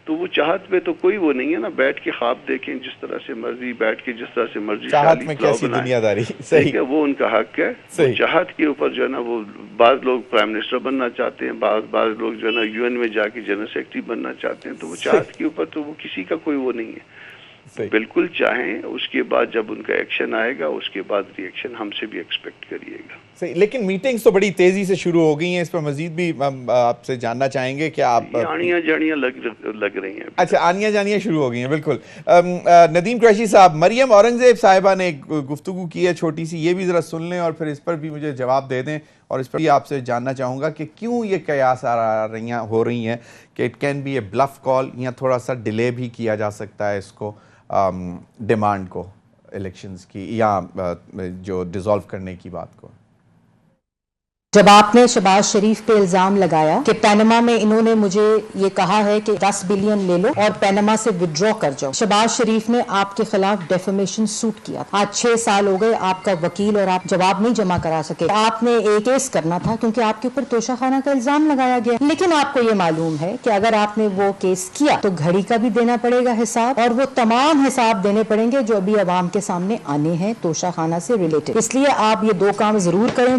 Speaker 3: تو وہ چاہت میں تو کوئی وہ نہیں ہے نا, بیٹھ کے خواب دیکھیں جس طرح سے مرضی, بیٹھ کے جس طرح سے مرضی
Speaker 1: چاہت میں کیسی دنیا داری. صحیح
Speaker 3: ہے, وہ ان کا حق ہے. چاہت کے اوپر جو ہے نا وہ بعض لوگ پرائم منسٹر بننا چاہتے ہیں, بعض لوگ جو ہے نا یو این میں جا کے جنرل سیکرٹری بننا چاہتے ہیں. تو وہ چاہت کے اوپر تو وہ کسی کا کوئی وہ نہیں ہے. بالکل چاہیں, اس کے بعد جب ان کا ایکشن آئے گا اس کے بعد ری ایکشن ہم سے بھی ایکسپیکٹ کریے گا.
Speaker 1: صحیح, لیکن میٹنگز تو بڑی تیزی سے شروع ہو گئی ہیں. اس پر مزید بھی آپ سے جاننا چاہیں گے کہ آپ
Speaker 3: آنیاں جانیاں لگ رہی ہیں.
Speaker 1: اچھا, آنیاں جانیاں شروع ہو گئی ہیں. بالکل. ندیم قریشی صاحب, مریم اورنگزیب صاحبہ نے ایک گفتگو کی ہے چھوٹی سی, یہ بھی ذرا سن لیں اور پھر اس پر بھی مجھے جواب دے دیں. اور اس پر بھی آپ سے جاننا چاہوں گا کہ کیوں یہ قیاس ہو رہی ہیں کہ it can be a bluff call, یا تھوڑا سا ڈیلے بھی کیا جا سکتا ہے اس کو, ڈیمانڈ کو الیکشنز کی یا جو ڈیزالو کرنے کی بات کو.
Speaker 6: جب آپ نے شہباز شریف پہ الزام لگایا کہ پینما میں انہوں نے مجھے یہ کہا ہے کہ 10 بلین لے لو اور پینما سے وڈرا کر جاؤ, شہباز شریف نے آپ کے خلاف ڈیفیمیشن سوٹ کیا. آج 6 سال ہو گئے آپ کا وکیل اور آپ جواب نہیں جمع کرا سکے. آپ نے ایک کیس کرنا تھا کیونکہ آپ کے اوپر توشہ خانہ کا الزام لگایا گیا. لیکن آپ کو یہ معلوم ہے کہ اگر آپ نے وہ کیس کیا تو گھڑی کا بھی دینا پڑے گا حساب, اور وہ تمام حساب دینے پڑیں گے جو ابھی عوام کے سامنے آنے ہیں توشہ خانہ سے ریلیٹڈ. اس لیے آپ یہ 2 کام ضرور کریں.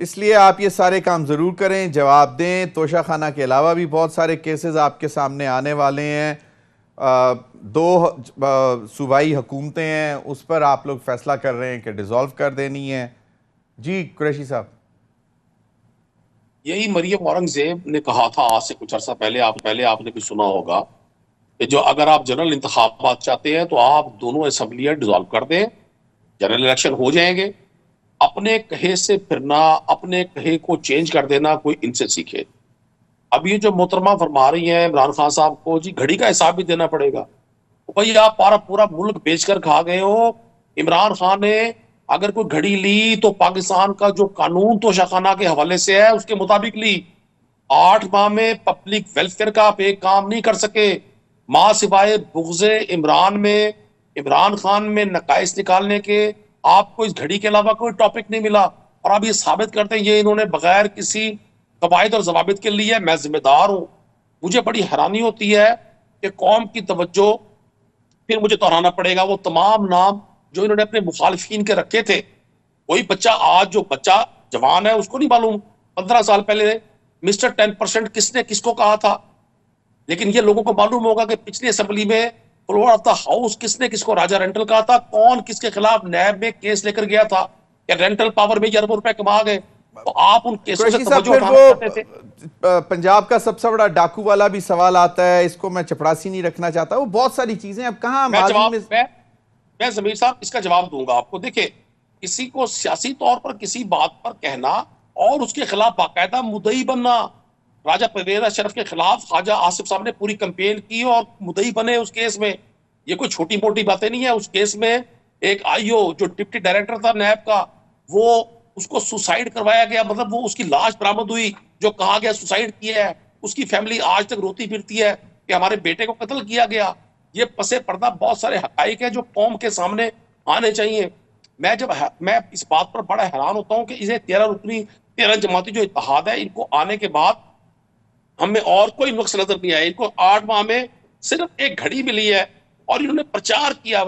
Speaker 1: اس لیے آپ یہ سارے کام ضرور کریں, جواب دیں. توشہ خانہ کے علاوہ بھی بہت سارے کیسز آپ کے سامنے آنے والے ہیں. 2 صوبائی حکومتیں ہیں, اس پر آپ لوگ فیصلہ کر رہے ہیں کہ ڈیزالو کر دینی ہے. جی قریشی صاحب.
Speaker 4: یہی مریم اورنگزیب نے کہا تھا آج سے کچھ عرصہ پہلے, آپ نے بھی سنا ہوگا کہ جو اگر آپ جنرل انتخابات چاہتے ہیں تو آپ دونوں اسمبلیاں ڈیزالو کر دیں, جنرل الیکشن ہو جائیں گے. اپنے کہے سے پھرنا, اپنے کہے کو چینج کر دینا کوئی ان سے سیکھے. اب یہ جو محترمہ فرما رہی ہیں عمران خان صاحب کو, جی گھڑی کا حساب بھی دینا پڑے گا. بھائی آپ پورا ملک بیچ کر کھا گئے ہو. عمران خان نے اگر کوئی گھڑی لی تو پاکستان کا جو قانون توشہ خانہ کے حوالے سے ہے اس کے مطابق لی. 8 ماہ میں پبلک ویلفیئر کا آپ ایک کام نہیں کر سکے. ماں سوائے بغض عمران خان میں نقائص نکالنے کے آپ کو اس گھڑی کے علاوہ کوئی ٹاپک نہیں ملا. اور آپ یہ ثابت کرتے ہیں یہ انہوں نے بغیر کسی قواعد اور ضوابط کے لیے. میں ذمہ دار ہوں. مجھے بڑی حیرانی ہوتی ہے کہ قوم کی توجہ, پھر مجھے دہرانا پڑے گا وہ تمام نام جو انہوں نے اپنے مخالفین کے رکھے تھے. کوئی بچہ آج جو بچہ جوان ہے اس کو نہیں معلوم 15 سال پہلے مسٹر 10% کس نے کس کو کہا تھا. لیکن یہ لوگوں کو معلوم ہوگا کہ پچھلی اسمبلی میں فلور آف دا ہاؤس کس نے کس کو راجہ رینٹل کہا تھا, کون کس کے خلاف نیب میں کیس لے کر گیا تھا کہ رینٹل پاور میں اربوں روپے کما گئے. تو آپ ان کیسوں سے توجہ اٹھانا چاہتے تھے.
Speaker 1: پنجاب کا سب سے بڑا ڈاکو والا بھی سوال آتا ہے, اس کو میں چپڑاسی نہیں رکھنا چاہتا, وہ بہت ساری چیزیں. اب کہاں
Speaker 4: میں ضمیر صاحب اس کا جواب دوں گا آپ کو. دیکھیں, کسی کو سیاسی طور پر کسی بات پر کہنا اور اس کے خلاف باقاعدہ مدعی بننا. راجہ پرویز اشرف کے خلاف خواجہ آصف صاحب نے پوری کمپین کی اور مدعی بنے اس کیس میں. یہ کوئی چھوٹی موٹی باتیں نہیں ہے. اس کیس میں ایک آئیو جو ڈپٹی ڈائریکٹر تھا نیب کا, وہ اس کو سوسائڈ کروایا گیا. مطلب وہ اس کی لاش برآمد ہوئی جو کہا گیا سوسائڈ کیا ہے. اس کی فیملی آج تک روتی پھرتی ہے کہ ہمارے بیٹے کو قتل کیا گیا. یہ پسے پردہ بہت سارے حقائق ہیں جو قوم کے سامنے آنے چاہیے. میں اس بات پر بڑا حیران ہوتا ہوں کہ اسے 13 جماعتی جو اتحاد ہے ان کو آنے کے بعد ہمیں اور کوئی نقص نظر نہیں آیا. ان کو 8 ماہ میں صرف ایک گھڑی ملی ہے اور انہوں نے پرچار کیا.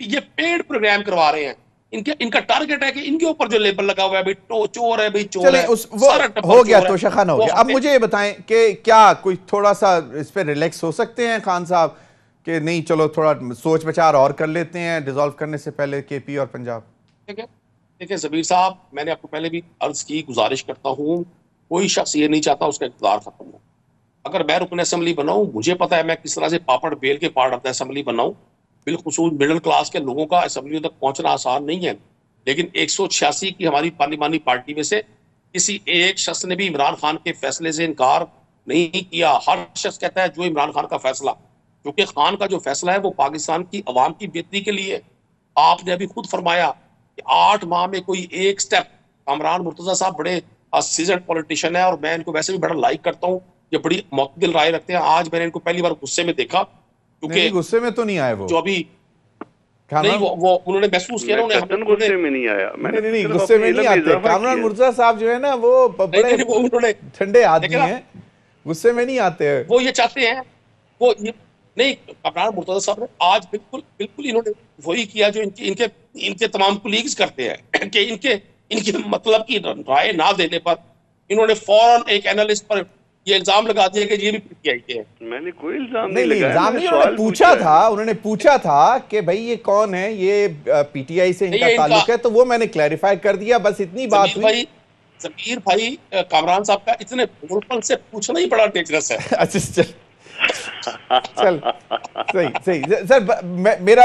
Speaker 4: یہ پیڈ پروگرام کروا رہے ہیں. ان کا ٹارگٹ ہے کہ ان کے اوپر جو لیبل لگا ہوا ہے بھائی چور ہے بھائی چور
Speaker 1: چلیں
Speaker 4: ہے
Speaker 1: وہ
Speaker 4: سارا ٹبر
Speaker 1: ہو گیا
Speaker 4: چور ہے.
Speaker 1: توشہ خانہ ہو
Speaker 4: وہ
Speaker 1: گیا. اب
Speaker 4: ہمیں-
Speaker 1: مجھے یہ بتائیں کہ کیا کوئی تھوڑا سا اس پہ ریلیکس ہو سکتے ہیں خان صاحب کہ نہیں چلو تھوڑا سوچ بچار اور کر لیتے ہیں ڈیزالو کرنے سے پہلے کے پی اور پنجاب؟
Speaker 4: دیکھیں ضمیر صاحب، میں نے آپ کو پہلے بھی عرض کی، گزارش کرتا ہوں، کوئی شخص یہ نہیں چاہتا اس کا اقتدار ختم ہو. اگر میں رکن اسمبلی بناؤں، مجھے پتا ہے میں کس طرح سے پاپڑ بیل کے پارٹ آف دا اسمبلی بناؤں. بالخصوص مڈل کلاس کے لوگوں کا اسمبلیوں تک پہنچنا آسان نہیں ہے، لیکن 186 کی ہماری پارلیمانی پارٹی میں سے کسی ایک شخص نے بھی عمران خان کے فیصلے سے انکار نہیں کیا. ہر شخص کہتا ہے جو عمران خان کا فیصلہ، کیونکہ خان کا جو فیصلہ ہے وہ پاکستان کی عوام کی بہتری کے لیے. آپ نے ابھی خود فرمایا کہ 8 ماہ میں کوئی ایک سٹیپ. کامران مرتضیٰ صاحب بڑے سیزنڈ پولیٹیشین ہیں اور میں ان کو ویسے بھی بڑا لائک کرتا ہوں، یہ بڑی معتدل رائے رکھتے ہیں. آج میں نے ان کو پہلی بار غصے میں دیکھا،
Speaker 1: نہیں
Speaker 4: کیونکہ
Speaker 1: غصے میں تو نہیں آئے وہ
Speaker 4: جو ابھی نہیں وہ انہوں نے محسوس کیا،
Speaker 3: میں قطن غصے میں نہیں آیا. میں نے
Speaker 1: نہیں
Speaker 3: صرف
Speaker 1: غصے
Speaker 3: اپنے
Speaker 1: میں نہیں
Speaker 3: علم میں
Speaker 1: آتے.
Speaker 3: اضافہ
Speaker 1: کامران
Speaker 3: کیا.
Speaker 1: مرتضیٰ صاحب جو ہے نا وہ بڑے
Speaker 4: انہوں نے
Speaker 1: ٹھنڈے آدمی
Speaker 4: لیکن
Speaker 1: ہیں، غصے میں نہیں آتے.
Speaker 4: وہ یہ چاہتے ہیں، وہ نہیں، کامران مرتضیٰ صاحب نے آج بالکل انہوں نے وہی کیا جو ان کے تمام کولیگز کرتے ہیں کہ ان کے مطلب کی رائے نہ دینے پر انہوں نے فوراً ایک اینالسٹ پر یہ الزام لگا دیا کہ یہ بھی پی ٹی آئی کے ہیں.
Speaker 3: میں نے کوئی الزام
Speaker 1: نہیں
Speaker 3: لگایا.
Speaker 1: الزام
Speaker 3: میں
Speaker 1: نہیں،
Speaker 3: نے
Speaker 1: انہوں نے
Speaker 3: سوال
Speaker 1: پوچھا
Speaker 3: ہے.
Speaker 1: تھا، انہوں نے پوچھا تھا کہ بھائی یہ کون ہے، یہ پی ٹی آئی سے ان کا
Speaker 4: نہیں،
Speaker 1: تعلق ہے، تو وہ میں نے کلیریفائی کر دیا، بس اتنی بات ہوئی.
Speaker 4: ضمیر بھائی کامران صاحب کا اتنے بھولپن سے پوچھنا ہی بڑا ڈینجرس ہے.
Speaker 1: اچھا چل صحیح سر.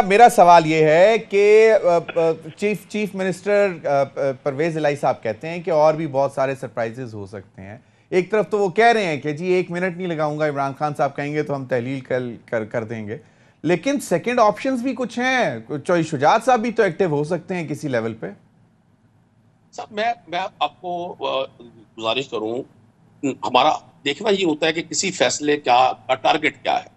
Speaker 1: میرا سوال یہ ہے کہ چیف منسٹر پرویز الہی صاحب کہتے ہیں کہ اور بھی بہت سارے سرپرائزز ہو سکتے ہیں. ایک طرف تو وہ کہہ رہے ہیں کہ جی 1 منٹ نہیں لگاؤں گا، عمران خان صاحب کہیں گے تو ہم تحلیل کر دیں گے، لیکن سیکنڈ آپشنز بھی کچھ ہیں. چوئی شجاعت صاحب بھی تو ایکٹیو ہو سکتے ہیں کسی لیول پہ.
Speaker 4: صاحب میں آپ کو گزارش کروں، ہمارا دیکھنا یہ ہوتا ہے کہ کسی فیصلے کا ٹارگٹ کیا ہے.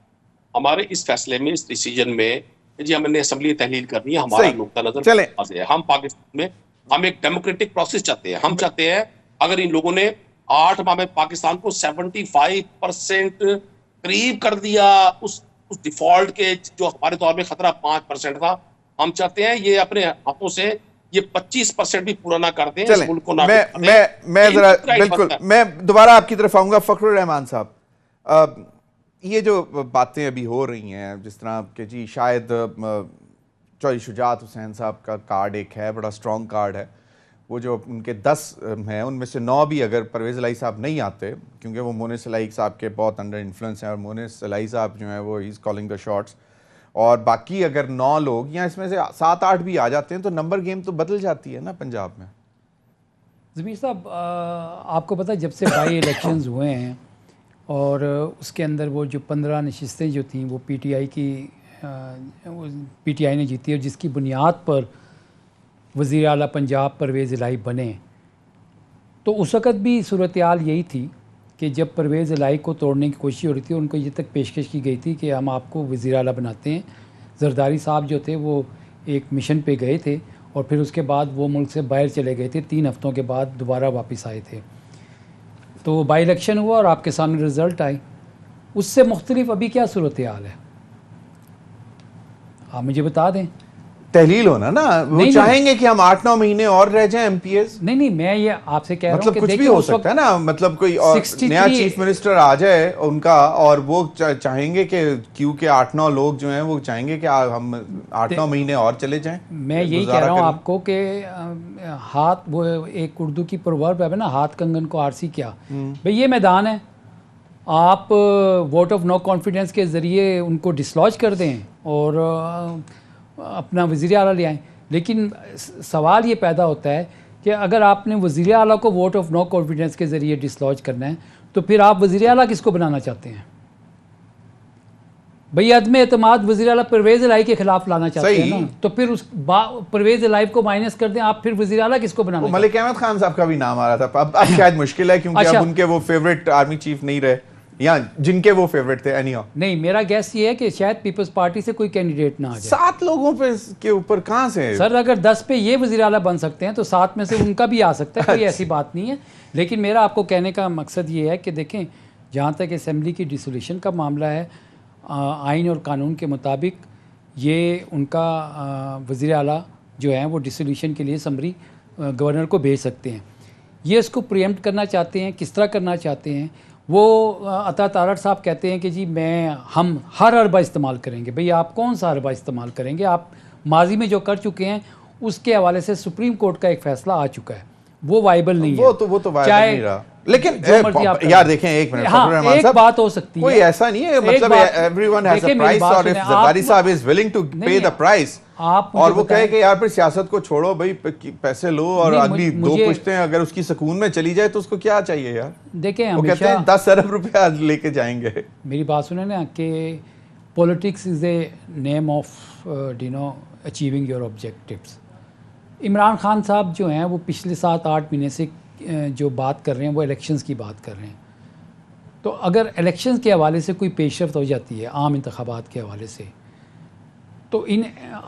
Speaker 4: ہمارے اس فیصلے میں، اس ڈیسیجن میں جی ہم نے اسمبلی تحلیل کرنی ہے، ہمارا نقطہ نظر واضح ہے. ہم پاکستان میں ہم ایک ڈیموکریٹک پروسیس چاہتے ہیں. ہم چاہتے ہیں اگر ان لوگوں نے 8 ماہ میں پاکستان کو 75% قریب کر دیا اس ڈیفالٹ کے جو ہمارے دور میں خطرہ 5% تھا، ہم چاہتے ہیں یہ اپنے ہاتھوں سے یہ 25% بھی پورا نہ کر دیں. اس ملک کو نہ
Speaker 1: میں ذرا بالکل میں دوبارہ آپ کی طرف آؤں گا. فخر الرحمان صاحب، یہ جو باتیں ابھی ہو رہی ہیں جس طرح کہ جی شاید چوئی شجاعت حسین صاحب کا کارڈ ایک ہے، بڑا سٹرونگ کارڈ ہے، وہ جو ان کے 10 ہیں ان میں سے 9 بھی اگر پرویز الہی صاحب نہیں آتے، کیونکہ وہ مونس الہی صاحب کے بہت انڈر انفلوئنس ہیں اور مونس الہی صاحب جو ہیں وہ ہی از کالنگ دا شاٹس، اور باقی اگر 9 لوگ یا اس میں سے 7-8 بھی آ جاتے ہیں تو نمبر گیم تو بدل جاتی ہے نا پنجاب میں.
Speaker 5: ضمیر صاحب آپ کو پتہ جب سے بائی الیکشنز ہوئے ہیں اور اس کے اندر وہ جو 15 نشستیں جو تھیں وہ پی ٹی آئی نے جیتی، اور جس کی بنیاد پر وزیر اعلیٰ پنجاب پرویز الہی بنے، تو اس وقت بھی صورتحال یہی تھی کہ جب پرویز الہی کو توڑنے کی کوشش ہو رہی تھی، ان کو یہ تک پیشکش کی گئی تھی کہ ہم آپ کو وزیر اعلیٰ بناتے ہیں. زرداری صاحب جو تھے وہ ایک مشن پہ گئے تھے اور پھر اس کے بعد وہ ملک سے باہر چلے گئے تھے، 3 ہفتوں کے بعد دوبارہ واپس آئے تھے. تو بائی الیکشن ہوا اور آپ کے سامنے رزلٹ آئی. اس سے مختلف ابھی کیا صورتحال ہے آپ مجھے بتا دیں.
Speaker 1: تحلیل ہونا نا، وہ چاہیں گے کہ ہم 8-9 مہینے اور رہ جائیں ایم پی ایز.
Speaker 5: نہیں میں یہ آپ سے کہہ رہا ہوں
Speaker 1: مطلب
Speaker 5: کہ
Speaker 1: کچھ بھی ہو سکتا ہے نا، مطلب کوئی اور نیا چیف منسٹر آ جائے ان کا اور وہ چاہیں گے کہ کیونکہ 8-9 لوگ جو ہیں وہ چاہیں گے کہ ہم 8-9 مہینے اور چلے جائیں.
Speaker 5: میں یہی کہہ رہا ہوں آپ کو کہ ہاتھ، وہ ایک اردو کی پروورب ہے نا، ہاتھ کنگن کو آرسی کیا. بھئی یہ میدان ہے، آپ ووٹ آف نو کانفیڈنس کے ذریعے ان کو ڈسلوج کر دیں اور اپنا وزیر اعلیٰ لے آئیں. لیکن سوال یہ پیدا ہوتا ہے کہ اگر آپ نے وزیر اعلیٰ کو ووٹ آف نو کانفیڈنس کے ذریعے ڈسلوج کرنا ہے تو پھر آپ وزیر اعلیٰ کس کو بنانا چاہتے ہیں؟ بھئی عدم اعتماد وزیر اعلیٰ پرویز الہی کے خلاف لانا چاہتے ہیں نا، تو پھر اس پرویز الہی کو مائنس کر دیں، آپ پھر وزیر اعلیٰ کس کو بنانا چاہتے ہیں؟
Speaker 1: ملک احمد خان صاحب کا بھی نام آ رہا تھا، اب شاید مشکل ہے کیونکہ اب ان کے وہ فیوریٹ آرمی چیف نہیں رہے، یا جن کے وہ فیوریٹ تھے.
Speaker 5: نہیں، میرا گیس یہ ہے کہ شاید پیپلز پارٹی سے کوئی کینڈیڈیٹ نہ آ جائے.
Speaker 1: 7 لوگوں پہ کے اوپر کہاں سے؟
Speaker 5: سر اگر 10 پہ یہ وزیر اعلیٰ بن سکتے ہیں تو 7 میں سے ان کا بھی آ سکتا ہے، کوئی ایسی بات نہیں ہے. لیکن میرا آپ کو کہنے کا مقصد یہ ہے کہ دیکھیں، جہاں تک اسمبلی کی ڈیسولیشن کا معاملہ ہے، آئین اور قانون کے مطابق یہ ان کا وزیر اعلیٰ جو ہیں وہ ڈسولیوشن کے لیے سمری گورنر کو بھیج سکتے ہیں. یہ اس کو پریمپٹ کرنا چاہتے ہیں, کس طرح کرنا چاہتے ہیں. وہ عطا تارڑ صاحب کہتے ہیں کہ جی ہم ہر حربہ استعمال کریں گے. بھئی آپ کون سا حربہ استعمال کریں گے؟ آپ ماضی میں جو کر چکے ہیں اس کے حوالے سے سپریم کورٹ کا ایک فیصلہ آ چکا ہے, وہ وائبل نہیں ہے.
Speaker 1: وہ تو وائبل نہیں رہا. لیکن یار دیکھیں ایک منٹ,
Speaker 5: ایک بات ہو سکتی ہے,
Speaker 1: کوئی ایسا نہیں ہے, مطلب everyone has a price, اور if زرداری صاحب is willing to pay the price, اور وہ کہے کہ یار پھر سیاست کو چھوڑو بھائی, پیسے لو اور اگلی دو پشتیں اگر اس کی سکون میں چلی جائے تو اس کو کیا چاہیے یار.
Speaker 5: دیکھیں
Speaker 1: وہ کہتے ہیں 10 ارب روپیہ لے کے جائیں گے.
Speaker 5: میری بات سنیں نا کہ politics is a name of achieving your objectives. Imran Khan صاحب جو ہیں وہ پچھلے 7-8 مہینے سے جو بات کر رہے ہیں وہ الیکشنز کی بات کر رہے ہیں. تو اگر الیکشنز کے حوالے سے کوئی پیش رفت ہو جاتی ہے, عام انتخابات کے حوالے سے, تو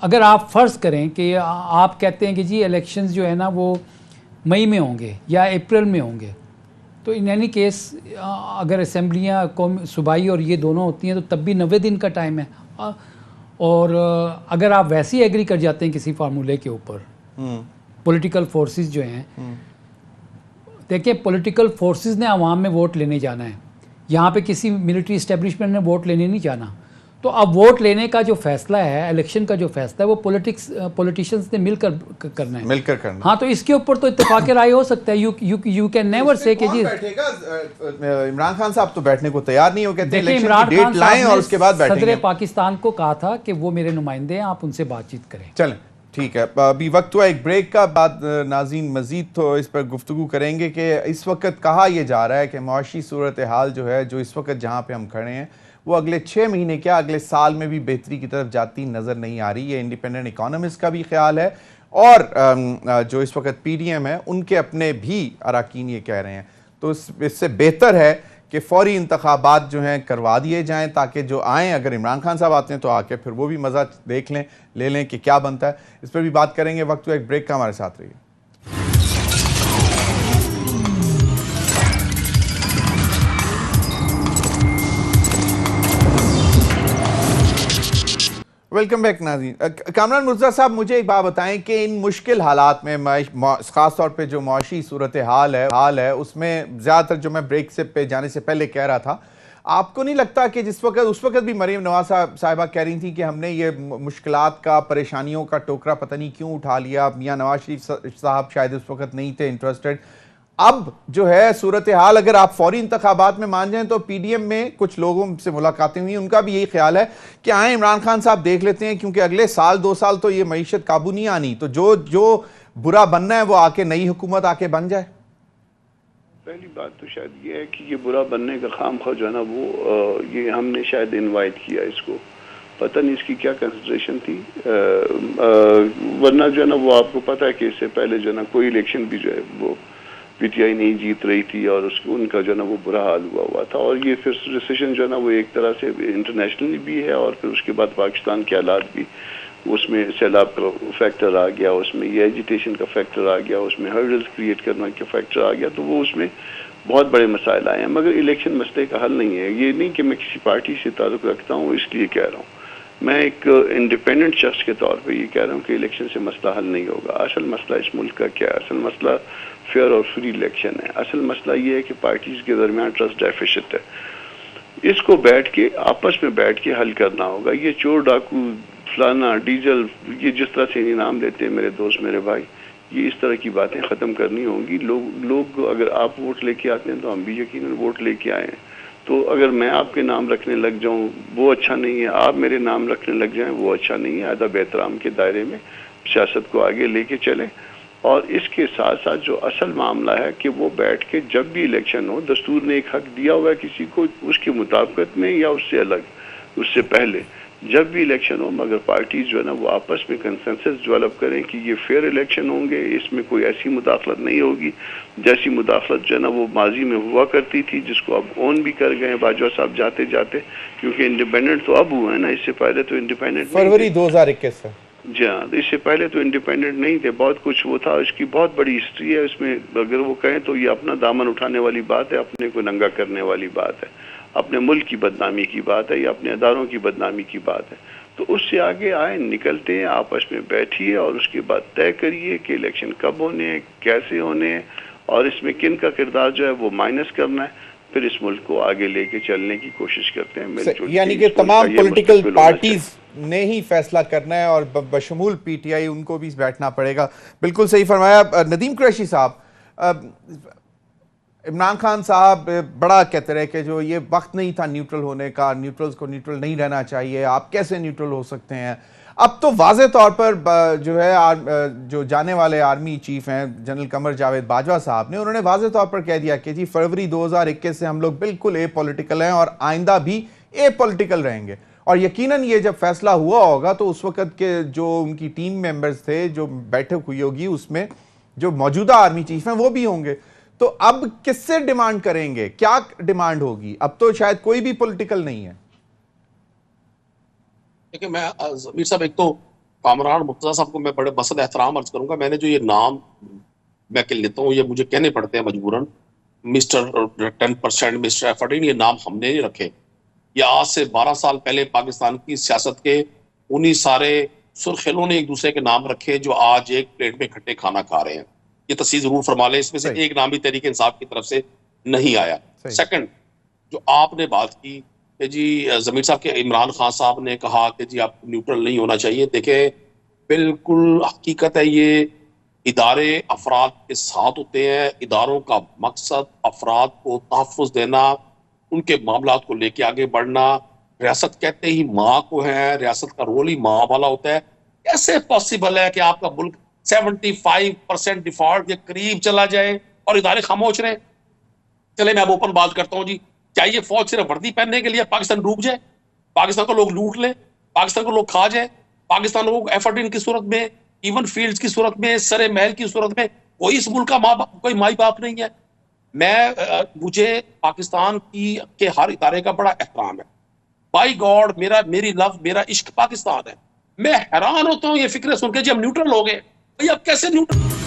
Speaker 5: اگر آپ فرض کریں کہ آپ کہتے ہیں کہ جی الیکشنز جو ہے نا وہ مئی میں ہوں گے یا اپریل میں ہوں گے, تو ان اینی کیس اگر اسمبلیاں صوبائی اور یہ دونوں ہوتی ہیں تو تب بھی 90 دن کا ٹائم ہے. اور اگر آپ ویسے ہی ایگری کر جاتے ہیں کسی فارمولے کے اوپر, پولیٹیکل فورسز جو ہیں, دیکھیں پولیٹیکل فورسز نے عوام میں ووٹ لینے جانا ہے, یہاں پہ کسی ملٹری اسٹیبلشمنٹ نے ووٹ لینے نہیں جانا. تو اب ووٹ لینے کا جو فیصلہ ہے, الیکشن کا جو فیصلہ ہے, وہ پولیٹیشنز نے مل کر کرنا ہے. ہاں, تو اس کے اوپر تو اتفاق رائے ہو سکتا ہے. یو کین نیور سے کہ جی
Speaker 1: عمران خان صاحب تو بیٹھنے کو تیار نہیں ہو, کہتے ہیں الیکشن کی ڈیٹ لائیں اور اس کے بعد بیٹھیں گے.
Speaker 5: صدر پاکستان کو کہا تھا کہ وہ میرے نمائندے ہیں, آپ ان سے بات چیت کریں.
Speaker 1: چلیں ٹھیک ہے, ابھی وقت ہوا ایک بریک کا. بعد ناظرین مزید تو اس پر گفتگو کریں گے کہ اس وقت کہا یہ جا رہا ہے کہ معاشی صورتحال جو ہے, جو اس وقت جہاں پہ ہم کھڑے ہیں, وہ اگلے 6 مہینے کیا اگلے سال میں بھی بہتری کی طرف جاتی نظر نہیں آ رہی. یہ انڈیپینڈنٹ اکانومسٹ کا بھی خیال ہے, اور جو اس وقت پی ڈی ایم ہے ان کے اپنے بھی اراکین یہ کہہ رہے ہیں. تو اس سے بہتر ہے کہ فوری انتخابات جو ہیں کروا دیے جائیں, تاکہ جو آئیں, اگر عمران خان صاحب آتے ہیں تو آ کے پھر وہ بھی مزہ دیکھ لیں, لے لیں کہ کیا بنتا ہے. اس پر بھی بات کریں گے. وقت ایک بریک کا, ہمارے ساتھ رہیے. ویلکم بیک ناظرین. کامران مرتضیٰ صاحب, مجھے ایک بات بتائیں کہ ان مشکل حالات میں, خاص طور پہ جو معاشی صورتحال ہے اس میں زیادہ تر, جو میں بریک سے پہ جانے سے پہلے کہہ رہا تھا, آپ کو نہیں لگتا کہ اس وقت بھی مریم نواز صاحبہ کہہ رہی تھیں کہ ہم نے یہ مشکلات کا, پریشانیوں کا ٹوکرا پتہ نہیں کیوں اٹھا لیا, میاں نواز شریف صاحب شاید اس وقت نہیں تھے انٹرسٹڈ. اب جو ہے صورتحال, اگر آپ فوری انتخابات میں مان جائیں تو پی ڈی ایم میں کچھ لوگوں سے ملاقاتیں ہوئی, ان کا بھی یہی خیال ہے کہ آئیں عمران خان صاحب دیکھ لیتے ہیں, کیونکہ اگلے سال 2 سال تو یہ معیشت قابو نہیں آنی, تو جو برا بننا ہے وہ آ کے نئی حکومت آ کے بن جائے.
Speaker 3: پہلی بات تو شاید یہ ہے کہ یہ برا بننے کا خام خواہ جو ہے نا وہ یہ ہم نے شاید انوائٹ کیا اس کو, پتہ نہیں اس کی کیا کنسیڈریشن تھی, ورنہ جو ہے نا وہ آپ کو پتہ ہے کہ اس سے پہلے جو ہے نا کوئی الیکشن بھی جو ہے وہ پی ٹی آئی نہیں جیت رہی تھی, اور ان کا جو ہے نا وہ برا حال ہوا تھا. اور یہ پھر ریسیشن جو ہے نا وہ ایک طرح سے انٹرنیشنلی بھی ہے, اور پھر اس کے بعد پاکستان کے حالات بھی, اس میں سیلاب کا فیکٹر آ گیا, اس میں یہ ایجیٹیشن کا فیکٹر آ گیا, اس میں ہرڈلز کریٹ کرنا کا فیکٹر آ گیا, تو وہ اس میں بہت بڑے مسائل آئے ہیں. مگر الیکشن مسئلے کا حل نہیں ہے. یہ نہیں کہ میں کسی پارٹی سے تعلق رکھتا ہوں اس لیے کہہ رہا ہوں, میں ایک انڈیپینڈنٹ شخص کے طور پہ یہ کہہ رہا ہوں کہ الیکشن سے مسئلہ حل نہیں ہوگا. اصل مسئلہ اس ملک کا کیا ہے؟ اصل مسئلہ فیئر اور فری الیکشن ہے. اصل مسئلہ یہ ہے کہ پارٹیز کے درمیان ٹرسٹ ڈیفیسٹ ہے. اس کو بیٹھ کے آپس میں بیٹھ کے حل کرنا ہوگا. یہ چور ڈاکو فلانا ڈیزل, یہ جس طرح سے انعام دیتے ہیں میرے دوست میرے بھائی, یہ اس طرح کی باتیں ختم کرنی ہوں گی. لوگ اگر آپ ووٹ لے کے آتے ہیں تو ہم بھی یقیناً ووٹ لے کے آئے ہیں. تو اگر میں آپ کے نام رکھنے لگ جاؤں وہ اچھا نہیں ہے, آپ میرے نام رکھنے لگ جائیں وہ اچھا نہیں ہے. ادب احترام کے دائرے میں سیاست کو آگے لے کے چلیں. اور اس کے ساتھ ساتھ جو اصل معاملہ ہے کہ وہ بیٹھ کے جب بھی الیکشن ہو, دستور نے ایک حق دیا ہوا ہے کسی کو, اس کی مطابقت میں یا اس سے الگ, اس سے پہلے جب بھی الیکشن ہو, مگر پارٹیز جو ہے نا وہ آپس میں کنسنسس ڈیولپ کریں کہ یہ فیئر الیکشن ہوں گے, اس میں کوئی ایسی مداخلت نہیں ہوگی جیسی مداخلت جو ہے نا وہ ماضی میں ہوا کرتی تھی, جس کو اب اون بھی کر گئے باجوہ صاحب جاتے جاتے, کیونکہ انڈیپینڈنٹ تو اب ہوئے ہیں نا, اس سے پہلے تو انڈیپینڈنٹ
Speaker 1: فروری 2021 سے,
Speaker 3: جی ہاں, اس سے پہلے تو انڈیپینڈنٹ نہیں تھے. بہت کچھ وہ تھا, اس کی بہت بڑی ہسٹری ہے. اس میں اگر وہ کہیں تو یہ اپنا دامن اٹھانے والی بات ہے, اپنے کو ننگا کرنے والی بات ہے. اپنے ملک کی بدنامی کی بات ہے یا اپنے اداروں کی بدنامی کی بات ہے. تو اس سے آگے آئیں، نکلتے ہیں، آپس میں بیٹھیے اور اس کے بعد طے کریے کہ الیکشن کب ہونے ہیں، کیسے ہونے ہیں، اور اس میں کن کا کردار جو ہے وہ مائنس کرنا ہے. پھر اس ملک کو آگے لے کے چلنے کی کوشش کرتے ہیں مل جل کے.
Speaker 1: یعنی کہ
Speaker 3: اس ملک کا
Speaker 1: تمام
Speaker 3: یہ
Speaker 1: پولیٹیکل
Speaker 3: مستقبل ہونا
Speaker 1: پارٹیز نے ہی فیصلہ کرنا ہے اور بشمول پی ٹی آئی ان کو بھی بیٹھنا پڑے گا. بالکل صحیح فرمایا. ندیم قریشی صاحب، عمران خان صاحب بڑا کہتے رہے کہ جو یہ وقت نہیں تھا نیوٹرل ہونے کا، نیوٹرلز کو نیوٹرل نہیں رہنا چاہیے، آپ کیسے نیوٹرل ہو سکتے ہیں. اب تو واضح طور پر جو ہے جو جانے والے آرمی چیف ہیں جنرل قمر جاوید باجوہ صاحب نے، انہوں نے واضح طور پر کہہ دیا کہ جی فروری 2021 سے ہم لوگ بالکل اے پولیٹیکل ہیں اور آئندہ بھی اے پولیٹیکل رہیں گے. اور یقیناً یہ جب فیصلہ ہوا ہوگا تو اس وقت کے جو ان کی ٹیم ممبرز تھے، جو بیٹھک ہوئی ہوگی، اس میں جو موجودہ آرمی چیف ہیں وہ بھی ہوں گے. تو اب کس سے ڈیمانڈ کریں گے؟ کیا ڈیمانڈ ہوگی؟ اب تو شاید کوئی بھی پولیٹیکل نہیں ہے.
Speaker 4: دیکھیں، میں ضمیر صاحب، ایک تو کامران مرتضیٰ صاحب کو میں بڑے بسط احترام عرض کروں گا. میں نے جو یہ نام میں کہ لیتا ہوں، یہ مجھے کہنے پڑتے ہیں مجبوراً. مسٹر 10%، مسٹر ایفرڈین، یہ نام ہم نے نہیں رکھے. یہ آج سے 12 سال پہلے پاکستان کی سیاست کے انہی سارے سرخیلوں نے ایک دوسرے کے نام رکھے جو آج ایک پلیٹ میں اکٹھے کھانا کھا رہے ہیں. یہ تصحیح ضرور فرما لیں، اس میں سے
Speaker 1: صحیح.
Speaker 4: ایک نام بھی تحریک انصاف کی طرف سے نہیں آیا.
Speaker 1: صحیح.
Speaker 4: سیکنڈ، جو آپ نے بات کی کہ جی ضمیر صاحب کے عمران خان صاحب نے کہا کہ جی آپ نیوٹرل نہیں ہونا چاہیے. دیکھیں، بالکل حقیقت ہے، یہ ادارے افراد کے ساتھ ہوتے ہیں. اداروں کا مقصد افراد کو تحفظ دینا، ان کے معاملات کو لے کے آگے بڑھنا. ریاست کہتے ہی ماں کو ہے، ریاست کا رول ہی ماں والا ہوتا ہے. کیسے پاسبل ہے کہ آپ کا ملک 75% ڈیفالٹ کے قریب چلا جائے اور ادارے خاموش رہیں؟ چلے میں اب اوپن بات کرتا ہوں. جی کیا یہ فوج صرف وردی پہننے کے لیے پاکستان ڈوب جائے، پاکستان کو لوگ لوٹ لیں، پاکستان کو لوگ کھا جائے، پاکستان لوگ ایفرڈین کی صورت میں، ایون فیلڈز کی صورت میں، سرے محل کی صورت میں کوئی اس ملک کا کوئی مائی باپ نہیں ہے؟ مجھے پاکستان کے ہر ادارے کا بڑا احترام ہے. بائی گاڈ، میری لو، میرا عشق پاکستان ہے. میں حیران ہوتا ہوں یہ فکریں سن کے جی ہم نیوٹرل ہو گئے. بھئی اب کیسے نیوٹرل؟